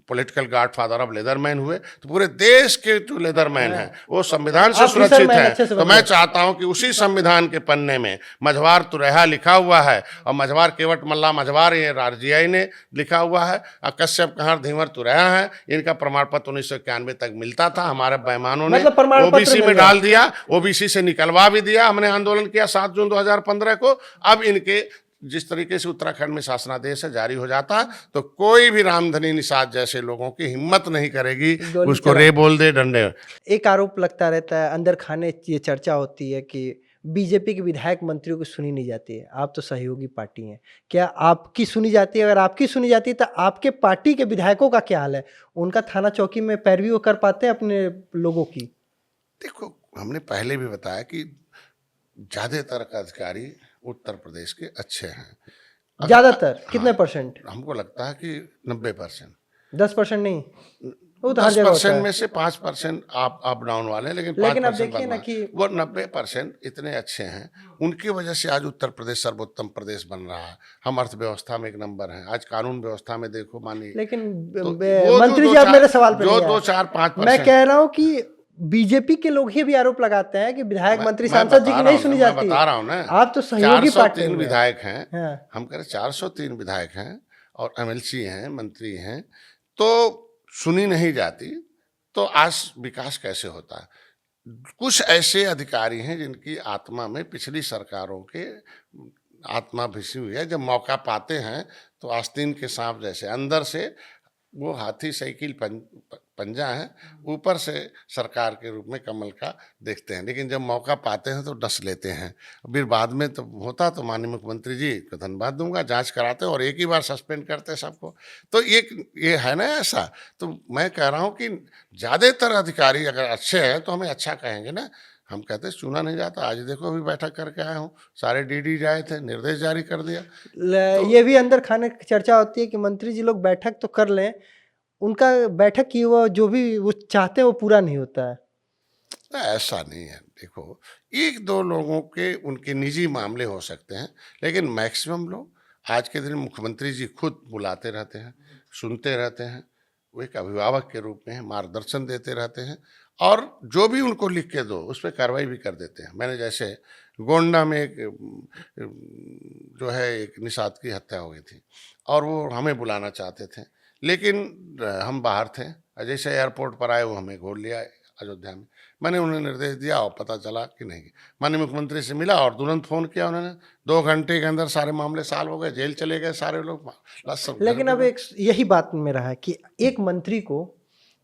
पॉलिटिकल गॉडफादर ऑफ लेदरमैन हुए, तो पूरे देश के जो लेदरमैन हैं वो संविधान से सुरक्षित हैं। तो मैं चाहता हूं कि उसी संविधान के पन्ने में मझवार तुरैया लिखा हुआ है, और मझवार केवट मल्ला मझवार ये रारजीआई ने लिखा हुआ है, और कश्यप कहार धीवर तुरैया है। इनका प्रमाण पत्र 1991 तक मिलता था, हमारे बेईमानों ने ओबीसी में डाल दिया, ओबीसी से निकलवा भी दिया। हमने आंदोलन किया 7 जून 2015 को। अब इनके जिस तरीके से उत्तराखंड में शासनादेश है जारी हो जाता, तो कोई भी रामधनी निषाद जैसे लोगों की हिम्मत नहीं करेगी उसको रे बोल दे डंडे। एक आरोप लगता रहता है, अंदर खाने ये चर्चा होती है कि बीजेपी के विधायक मंत्रियों की सुनी नहीं जाती है। आप तो सहयोगी पार्टी हैं, क्या आपकी सुनी जाती है? अगर आपकी सुनी जाती है तो आपके पार्टी के विधायकों का क्या हाल है? उनका थाना चौकी में पैरवी वो कर पाते हैं अपने लोगों की? देखो, हमने पहले भी बताया कि ज्यादातर अधिकारी उत्तर प्रदेश के अच्छे हैं। ज्यादातर कितने परसेंट? हमको लगता है कि 90%। 10% नहीं, 10% में से 5% अप डाउन वाले, लेकिन अब देखिए ना कि वो 90% इतने अच्छे हैं। उनकी वजह से आज उत्तर प्रदेश सर्वोत्तम प्रदेश बन रहा है। हम अर्थव्यवस्था में 1 नंबर हैं, आज कानून व्यवस्था में देखो मानिए। लेकिन मंत्री जी, आप मेरे सवाल पे जो 2-4-5%, मैं कह रहा हूँ कि बीजेपी के लोग ही भी आरोप लगाते हैं कि विधायक मंत्री सांसद जी की नहीं सुनी जाती। बता रहा हूं ना, आप तो सहयोगी पार्टी 403 विधायक हैं। हाँ। हम कह रहे 403 विधायक हैं और एमएलसी हैं, मंत्री हैं, तो सुनी नहीं जाती, तो आज विकास कैसे होता है? कुछ ऐसे अधिकारी हैं जिनकी आत्मा में पिछली सरकारों के आत्मा भिसी हुई है। जब मौका पाते हैं तो आस्तीन के सांप जैसे अंदर से वो हाथी साइकिल पंजा है, ऊपर से सरकार के रूप में कमल का देखते हैं, लेकिन जब मौका पाते हैं तो डस लेते हैं। फिर बाद में तो होता तो माननीय मुख्यमंत्री जी को धन्यवाद दूंगा, जांच कराते और एक ही बार सस्पेंड करते सबको। तो ये है ना ऐसा। तो मैं कह रहा हूँ कि ज़्यादातर अधिकारी अगर अच्छे हैं तो हमें अच्छा कहेंगे ना। हम कहते हैं चुना नहीं जाता। आज देखो अभी बैठक करके आया हूँ, सारे डीडी जाए थे, निर्देश जारी कर दिया। तो ये भी अंदर खाने की चर्चा होती है कि मंत्री जी लोग बैठक तो कर लें, उनका बैठक की वो जो भी वो चाहते हैं वो पूरा नहीं होता है। ऐसा नहीं है। देखो, 1-2 लोगों के उनके निजी मामले हो सकते हैं, लेकिन मैक्सिमम लोग आज के दिन मुख्यमंत्री जी खुद बुलाते रहते हैं, सुनते रहते हैं, वो एक अभिभावक के रूप में मार्गदर्शन देते रहते हैं, और जो भी उनको लिख के दो उस पर कार्रवाई भी कर देते हैं। मैंने जैसे गोंडा में एक जो है एक निषाद की हत्या हो गई थी, और वो हमें बुलाना चाहते थे, लेकिन हम बाहर थे। जैसे एयरपोर्ट पर आए वो हमें घोल लिया अयोध्या में। मैंने उन्हें निर्देश दिया और पता चला कि नहीं, माननीय मुख्यमंत्री से मिला और तुरंत फ़ोन किया उन्होंने। 2 घंटे के अंदर सारे मामले सॉल्व हो गए, जेल चले गए सारे लोग। लेकिन अब एक यही बात में रहा है कि एक मंत्री को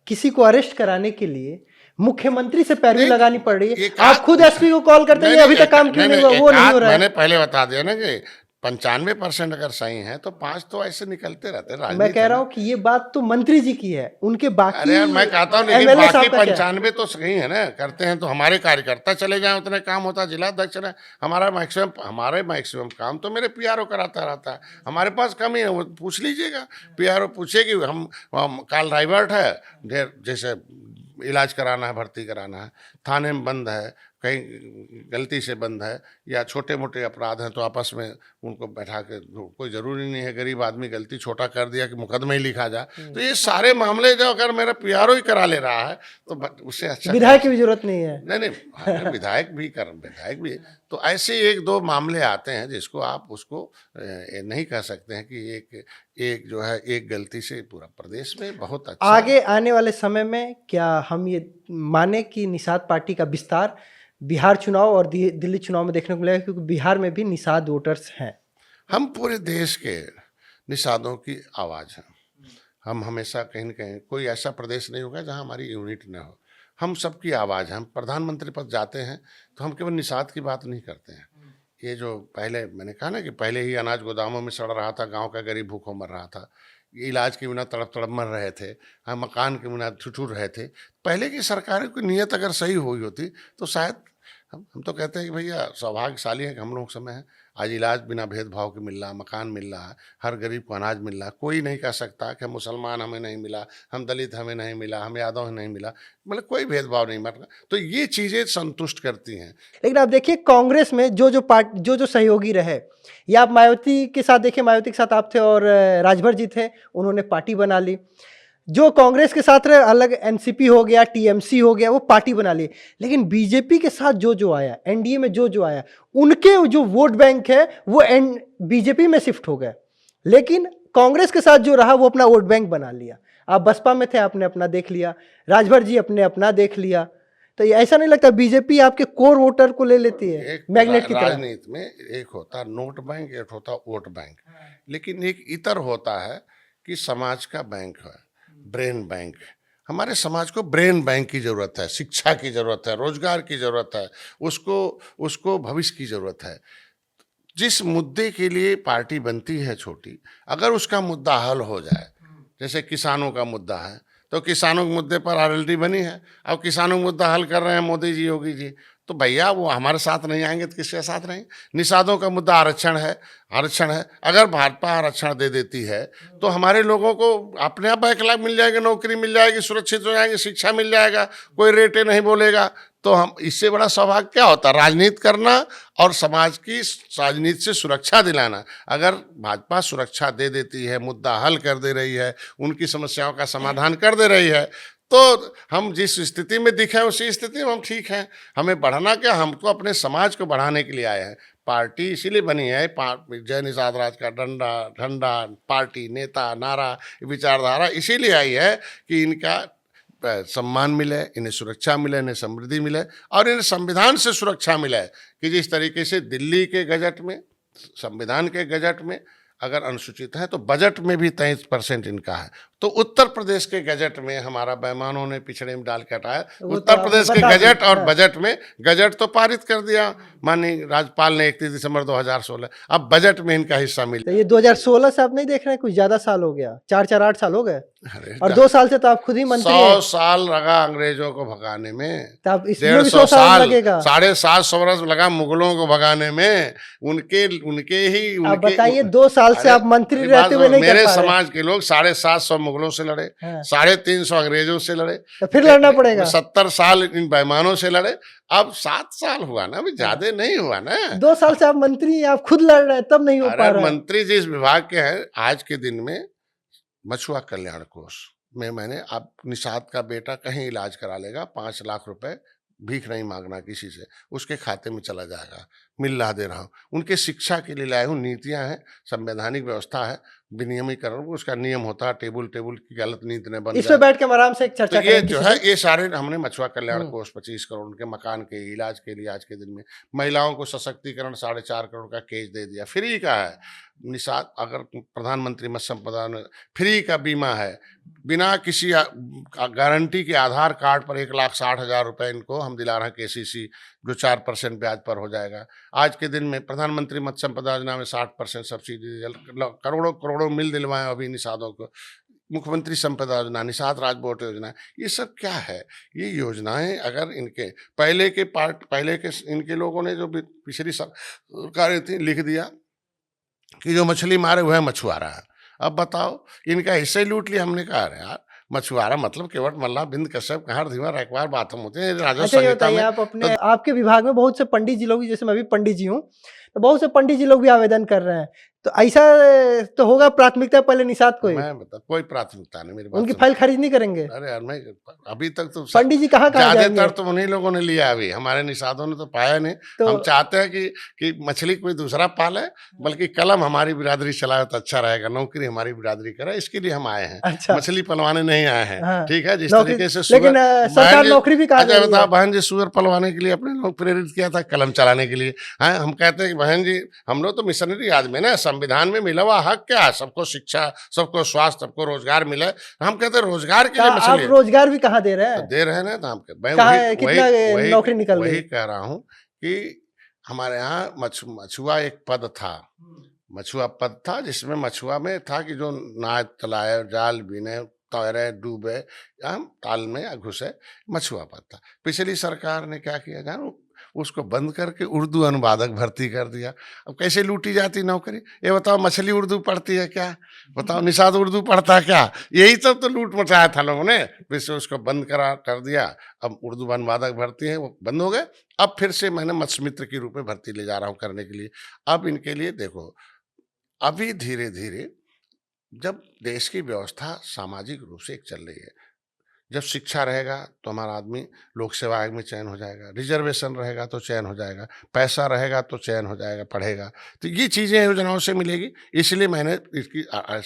किसी को अरेस्ट कराने के लिए मुख्यमंत्री से पैरवी लगानी पड़ रही है। आप खुद एसपी को कॉल करते हैं, अभी तक काम क्यों नहीं हुआ? वो नहीं हो रहा है। मैंने पहले बता दिया ना कि 95% अगर सही है तो 5 तो ऐसे निकलते रहते हैं। मैं राजनीति कह है रहा ना। हूँ कि ये बात तो मंत्री जी की है, उनके बाकी अरे यार मैं कहता हूँ, लेकिन एमएलए बाकी साहब का क्या है? 95 तो सही है ना, करते हैं तो हमारे कार्यकर्ता चले जाएं, उतने काम होता है, जिला अध्यक्ष ने हमारे मैक्सिमम काम तो मेरे पीआरओ कराता रहता है। हमारे पास कमी है, वो पूछ लीजिएगा, पीआरओ पूछेगी। हम काल राइवर्ट है, ढेर जैसे इलाज कराना है, भर्ती कराना है, थाने में बंद है, कहीं गलती से बंद है, या छोटे मोटे अपराध हैं तो आपस में उनको बैठा के, कोई ज़रूरी नहीं है गरीब आदमी गलती छोटा कर दिया कि मुकदमा ही लिखा जाए। तो ये सारे मामले जो अगर मेरा पीआरओ ही करा ले रहा है तो उससे अच्छा विधायक की भी जरूरत नहीं है। नहीं नहीं, विधायक भी। तो ऐसे एक दो मामले आते हैं जिसको आप उसको नहीं कह सकते हैं कि एक जो है एक गलती से पूरा प्रदेश में बहुत अच्छा। आगे आने वाले समय में क्या हम ये माने कि निषाद पार्टी का विस्तार बिहार चुनाव और दिल्ली चुनाव में देखने को मिलेगा, क्योंकि बिहार में भी निषाद वोटर्स हैं? हम पूरे देश के निषादों की आवाज़ हैं। हम हमेशा कहीं न कहीं, कोई ऐसा प्रदेश नहीं होगा जहां हमारी यूनिट न हो। हम सबकी आवाज़ हैं। हम प्रधानमंत्री पद जाते हैं तो हम केवल निषाद की बात नहीं करते हैं। ये जो पहले मैंने कहा ना कि पहले ही अनाज गोदामों में सड़ रहा था, गांव का गरीब भूखों मर रहा था, ये इलाज के बिना तड़प तड़प मर रहे थे, हम मकान के बिना ठिठुर रहे थे। पहले की सरकारों की नीयत अगर सही हुई होती तो शायद हम तो कहते हैं कि भैया सौभाग्यशाली है कि हम लोग समय है, आज इलाज बिना भेदभाव के मिल रहा, मकान मिल रहा है, हर गरीब को अनाज मिल रहा है। कोई नहीं कह सकता कि हम मुसलमान हमें नहीं मिला, हम दलित हमें नहीं मिला, हम यादव नहीं मिला, मतलब कोई भेदभाव नहीं मर रहा। तो ये चीज़ें संतुष्ट करती हैं। लेकिन आप देखिए कांग्रेस में जो सहयोगी रहे, या आप मायावती के साथ देखिए, मायावती के साथ आप थे और राजभर जी थे, उन्होंने पार्टी बना ली। जो कांग्रेस के साथ रहे, अलग एनसीपी हो गया, टीएमसी हो गया, वो पार्टी बना ली। लेकिन बीजेपी के साथ जो आया, एनडीए में जो आया, उनके जो वोट बैंक है वो बीजेपी में शिफ्ट हो गए। लेकिन कांग्रेस के साथ जो रहा वो अपना वोट बैंक बना लिया। आप बसपा में थे, आपने अपना देख लिया, राजभर जी अपने अपना देख लिया। तो ये ऐसा नहीं लगता बीजेपी आपके कोर वोटर को ले लेती है मैग्नेट की तरह? राजनीति में एक होता है नोट बैंक, एक होता है वोट बैंक, लेकिन एक इतर होता है कि समाज का बैंक है, ब्रेन बैंक। हमारे समाज को ब्रेन बैंक की ज़रूरत है, शिक्षा की ज़रूरत है, रोजगार की ज़रूरत है, उसको भविष्य की ज़रूरत है। जिस मुद्दे के लिए पार्टी बनती है छोटी, अगर उसका मुद्दा हल हो जाए, जैसे किसानों का मुद्दा है तो किसानों के मुद्दे पर आरएलडी बनी है, अब किसानों का मुद्दा हल कर रहे हैं मोदी जी, योगी जी, तो भैया वो हमारे साथ नहीं आएंगे तो किसके साथ रहेंगे? निषादों का मुद्दा आरक्षण है। अगर भाजपा आरक्षण दे देती है तो हमारे लोगों को अपने आप 1 लाख मिल जाएगा, नौकरी मिल जाएगी, सुरक्षित हो जाएंगे, शिक्षा मिल जाएगा, कोई रेटे नहीं बोलेगा। तो हम इससे बड़ा सौभाग्य क्या होता? राजनीति करना और समाज की राजनीति से सुरक्षा दिलाना। अगर भाजपा सुरक्षा दे देती है, मुद्दा हल कर दे रही है, उनकी समस्याओं का समाधान कर दे रही है, तो हम जिस स्थिति में दिखे उसी स्थिति में हम ठीक हैं। हमें बढ़ना क्या, हम तो अपने समाज को बढ़ाने के लिए आए हैं। पार्टी इसीलिए बनी है, जय निषाद राज का झंडा, पार्टी, नेता, नारा, विचारधारा इसीलिए आई है कि इनका सम्मान मिले, इन्हें सुरक्षा मिले, इन्हें समृद्धि मिले और इन्हें संविधान से सुरक्षा मिले। कि जिस तरीके से दिल्ली के गजट में, संविधान के गजट में अगर अनुसूचित है तो बजट में भी 23% इनका है, तो उत्तर प्रदेश के गजट में हमारा बेईमानों ने पिछड़े में डाल के हटाया। उत्तर प्रदेश के गजट और बजट में, गजट तो पारित कर दिया माननीय राज्यपाल ने 31 दिसंबर 2016, अब बजट में इनका हिस्सा मिला। तो ये 2016 से आप नहीं देख रहे हैं, कुछ ज्यादा साल हो गया, 4-8 साल हो गए, और 2 साल से तो आप खुद ही मंत्री हैं। 100 साल लगा अंग्रेजों को भगाने में, तो आप इसमें भी 100 साल लगेगा। 750 वर्ष लगा मुगलों को भगाने में, उनके ही आप बताइए 2 साल से आप मंत्री रहते हुए नहीं कर पा रहे। मेरे समाज के लोग 750 मुगलों से लड़े, 350 अंग्रेजों से लड़े, तो फिर लड़ना पड़ेगा। 70 साल इन बेईमानों से लड़े, अब 7 साल हुआ ना, अभी ज्यादा नहीं हुआ ना। 2 साल से आप मंत्री हैं, आप खुद लड़ रहे हैं, तब नहीं हो पा रहा है। मंत्री जिस विभाग के हैं, आज के दिन में मछुआ कल्याण कोष में मैंने, अब निषाद का बेटा कहीं इलाज करा लेगा, 5 लाख रुपए, भीख नहीं मांगना किसी से, उसके खाते में चला जाएगा, मिल रहा दे रहा हूँ। उनके शिक्षा के लिए लाए हूँ, नीतियाँ हैं, संवैधानिक व्यवस्था है, विनियमीकरण उसका नियम होता है, टेबल की गलत नीति ने बन, इस पे बैठ के आराम से एक चर्चा तो ये जो है, ये सारे हमने मछुआ कल्याण कोष 25 करोड़ उनके मकान के इलाज के लिए आज के दिन में, महिलाओं को सशक्तिकरण 4.5 करोड़ का केस दे दिया, फ्री का है। निषाद, अगर प्रधानमंत्री मत्स्य संपदा में फ्री का बीमा है, बिना किसी गारंटी के आधार कार्ड पर 1,60,000 रुपए इनको हम दिला रहे हैं, केसीसी जो 4% ब्याज पर हो जाएगा। आज के दिन में प्रधानमंत्री मत्स्य संपदा योजना में 60% सब्सिडी, करोड़ों करोड़ों मिल दिलवाए अभी निषादों को। मुख्यमंत्री संपदा योजना, निषाद राजबोट योजना, ये सब क्या है? ये योजनाएं अगर इनके पहले के इनके लोगों ने जो पिछली सरकारें थी लिख दिया कि जो मछली मारे वह मछुआरा है। अब बताओ, इनका हिस्से लूट लिया। हमने कहा अरे यार, मछुआरा मतलब केवट मल्लाह बिंद कश्यप कहार धीवर रखवार बात हम होते हैं राजस्व अच्छा ये संहिता बताइए, में। आप अपने आपके विभाग में बहुत से पंडित जी लोग, जैसे मैं भी पंडित जी हूँ, तो बहुत से पंडित जी लोग भी आवेदन कर रहे हैं, तो ऐसा तो होगा प्राथमिकता पहले निषाद को ही? मैं बता, कोई प्राथमिकता नहीं, मेरी बात उनकी सुन। फाइल खारिज नहीं करेंगे? अरे यार, मैं अभी तक तो पंडित जी कहाँ कहाँ जाएंगे? ज्यादातर तो उन्हीं लोगों ने लिया, अभी हमारे निषादों ने तो पाया नहीं। तो हम चाहते हैं कि मछली कोई दूसरा पाले, बल्कि कलम हमारी बिरादरी चलाए तो अच्छा रहेगा, नौकरी हमारी बिरादरी करे, इसके लिए हम आए हैं। अच्छा, मछली पलवाने नहीं आए हैं। हाँ, ठीक है, जिस नौकरी, तरीके से लेकिन सरकार नौकरी भी कहा जा अच्छा रही बताओ, है। बहन जी सुअर पलवाने के लिए अपने लोग प्रेरित किया था, कलम चलाने के लिए। हाँ, हम कहते हैं कि बहन जी, हम लोग तो मिशनरी आदमी ना, संविधान में मिला हुआ हक क्या है? सबको शिक्षा, सबको स्वास्थ्य, सबको रोजगार मिले। हम कहते हैं रोजगार के लिए आप मछली रोजगार भी कहाँ दे रहे तो हैं? दे रहे हैं ना। तो हम मैं कहाँ वही कितना वही नौकरी निकल वही गई? कह रहा हूँ कि हमारे यहाँ मछुआ एक पद था, मछुआ पद था, जिसमें मछुआ में था कि जो नाव चलाए, जाल बीने, तैरे, डूबे, या ताल में या घुसे, मछुआ पद था। पिछली सरकार ने क्या किया जानो, उसको बंद करके उर्दू अनुवादक भर्ती कर दिया। अब कैसे लूटी जाती नौकरी? ये बताओ, मछली उर्दू पढ़ती है क्या? बताओ, निषाद उर्दू पढ़ता है क्या? यही सब तो लूट मचाया था लोगों ने, फिर से उसको बंद कर दिया। अब उर्दू अनुवादक भर्ती है, वो बंद हो गए। अब फिर से मैंने मत्स्य मित्र के रूप में भर्ती ले जा रहा हूँ करने के लिए। अब इनके लिए देखो, अभी धीरे धीरे जब देश की व्यवस्था सामाजिक रूप से एक चल रही है, जब शिक्षा रहेगा तो हमारा आदमी लोक सेवा आयोग में चयन हो जाएगा, रिजर्वेशन रहेगा तो चयन हो जाएगा, पैसा रहेगा तो चयन हो जाएगा, पढ़ेगा। तो ये चीज़ें योजनाओं से मिलेगी, इसलिए मैंने इसकी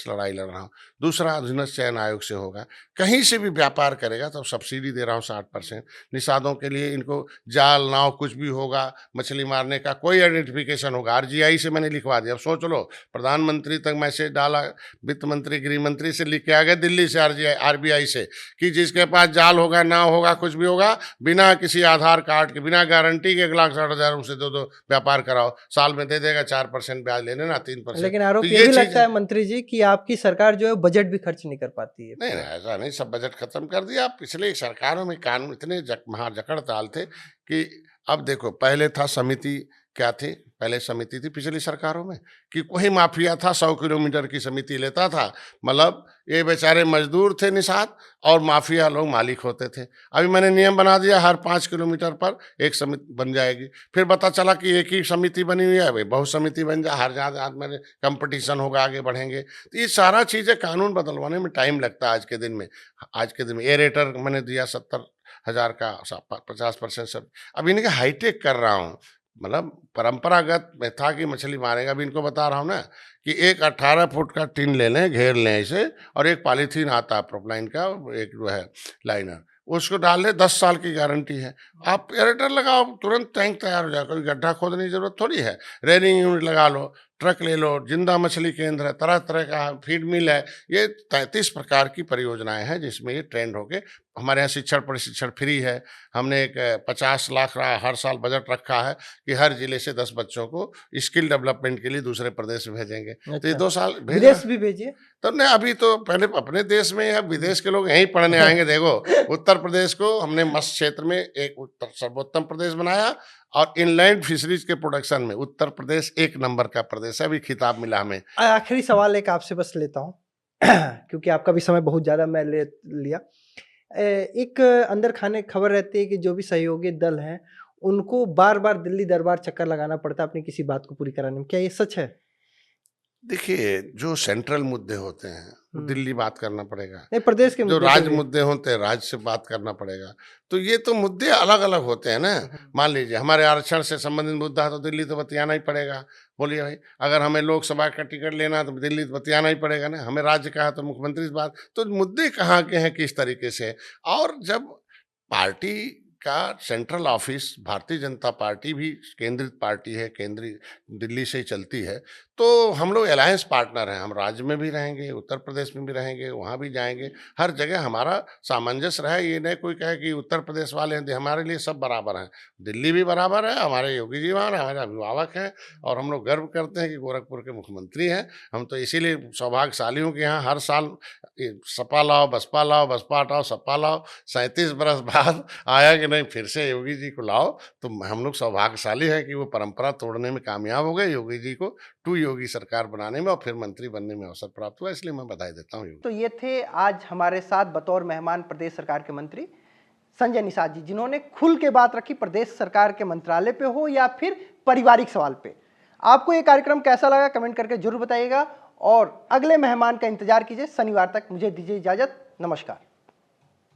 लड़ाई लड़ रहा हूँ। दूसरा, अधीनस्थ चयन आयोग से होगा। कहीं से भी व्यापार करेगा तो सब्सिडी दे रहा हूँ 60%। निषादों के लिए इनको जाल, नाव, कुछ भी होगा मछली मारने का, कोई आइडेंटिफिकेशन होगा, RGI से मैंने लिखवा दिया। अब सोच लो, प्रधानमंत्री तक मैसेज डाला, वित्त मंत्री, गृह मंत्री से लिख के आ गए दिल्ली से, RBI से, कि जिसके पास जाल होगा, नाव होगा, कुछ भी होगा, बिना किसी आधार कार्ड के, बिना गारंटी के 1,60,000 उनसे दो व्यापार कराओ, साल में दे देगा 4% ब्याज लेने ना 3%। लेकिन आरोप तो ये भी चीज़ लगता है मंत्री जी कि आपकी सरकार जो है बजट भी खर्च नहीं कर पाती है। नहीं, ऐसा नहीं, सब बजट खत्म कर दिया। पिछले सरकारों में कानून इतने महाजकड़ताल थे कि अब देखो, पहले था समिति, क्या थी पहले समिति थी पिछली सरकारों में, कि कोई माफिया था 100 किलोमीटर की समिति लेता था, मतलब ये बेचारे मजदूर थे निषाद और माफिया लोग मालिक होते थे। अभी मैंने नियम बना दिया, हर 5 किलोमीटर पर एक समिति बन जाएगी। फिर पता चला कि एक ही समिति बनी हुई है, भाई बहुत समिति बन जाए, हर जहाँ में कंपटीशन होगा, आगे बढ़ेंगे। तो ये सारा चीज़ें कानून बदलवाने में टाइम लगता है आज के दिन में। आज के दिन में एरेटर मैंने दिया 70,000 का 50% सब। अब इनके हाईटेक कर रहा हूँ, मतलब परंपरागत में था कि मछली मारेगा। अभी इनको बता रहा हूँ ना कि एक 18 फुट का टिन ले लें, घेर लें इसे, और एक पॉलीथीन आता है प्रोपलाइन का, एक जो है लाइनर, उसको डाल लें, 10 साल की गारंटी है। आप एरेटर लगाओ, तुरंत टैंक तैयार हो जाएगा, कोई गड्ढा खोदने की जरूरत थोड़ी है। रेलिंग यूनिट लगा लो, ट्रक ले लो, जिंदा मछली केंद्र है, तरह तरह का फीड मिल है। ये 33 प्रकार की परियोजनाएं हैं जिसमें ये ट्रेंड होके, हमारे यहाँ शिक्षण प्रशिक्षण फ्री है। हमने एक 50 लाख हर साल बजट रखा है कि हर जिले से 10 बच्चों को स्किल डेवलपमेंट के लिए दूसरे प्रदेश में भेजेंगे। तो ये 2 साल विदेश भी भेजिए। तब नहीं, अभी तो पहले अपने देश में, या विदेश के लोग यहीं पढ़ने आएंगे। देखो, उत्तर प्रदेश को हमने मत्स्य क्षेत्र में एक सर्वोत्तम प्रदेश बनाया, और इनलैंड फिशरीज के प्रोडक्शन में उत्तर प्रदेश 1 नंबर का प्रदेश है, अभी खिताब मिला हमें। आखिरी सवाल एक आपसे बस लेता हूँ क्योंकि आपका भी समय बहुत ज्यादा मैं ले लिया। एक अंदर खाने खबर रहती है कि जो भी सहयोगी दल हैं उनको बार बार दिल्ली दरबार चक्कर लगाना पड़ता है अपनी किसी बात को पूरी कराने में, क्या ये सच है? देखिए, जो सेंट्रल मुद्दे होते हैं वो दिल्ली बात करना पड़ेगा, नहीं, प्रदेश के जो मुद्दे पे राज्य भी। मुद्दे होते हैं राज्य से बात करना पड़ेगा। तो ये तो मुद्दे अलग अलग होते हैं ना। मान लीजिए हमारे आरक्षण से संबंधित मुद्दा है तो दिल्ली तो बतियाना ही पड़ेगा। बोलिए भाई, अगर हमें लोकसभा का टिकट लेना है तो दिल्ली तो बतियाना ही पड़ेगा ना। हमें राज्य का है तो मुख्यमंत्री से बात। तो मुद्दे कहाँ के हैं, किस तरीके से। और जब पार्टी का central office, Bharatiya Janata party भी केंद्रित पार्टी है, केंद्रीय दिल्ली से ही चलती है, तो हम लोग अलायंस पार्टनर हैं, हम राज्य में भी रहेंगे, उत्तर प्रदेश में भी रहेंगे, वहाँ भी जाएँगे, हर जगह हमारा सामंजस्य रहे। ये नहीं कोई कहे कि उत्तर प्रदेश वाले हैं, हमारे लिए सब बराबर हैं। दिल्ली भी बराबर है, हमारे योगी जी वहाँ हैं, हमारे अभिभावक हैं और हम लोग गर्व करते हैं कि गोरखपुर के मुख्यमंत्री हैं। हम तो इसीलिए सौभाग्यशाली हूँ कि यहाँ हर साल सपा लाओ, बसपा हटाओ, सपा लाओ, 37 बरस बाद आया कि नहीं फिर से योगी जी को लाओ, तो हम लोग सौभाग्यशाली हैं कि वो परंपरा तोड़ने में कामयाब हो गए, योगी जी को 2 योगी सरकार बनाने में और फिर मंत्री बनने में अवसर प्राप्त हुआ, इसलिए मैं बधाई देता हूँ योगी। तो ये थे आज हमारे साथ बतौर मेहमान प्रदेश सरकार के मंत्री संजय निषाद जी, जिन्होंने खुल के बात रखी, प्रदेश सरकार के मंत्रालय पे हो या फिर पारिवारिक सवाल पे। आपको ये कार्यक्रम कैसा लगा कमेंट करके जरूर बताइएगा और अगले मेहमान का इंतजार कीजिए। शनिवार तक मुझे दीजिए इजाजत। नमस्कार।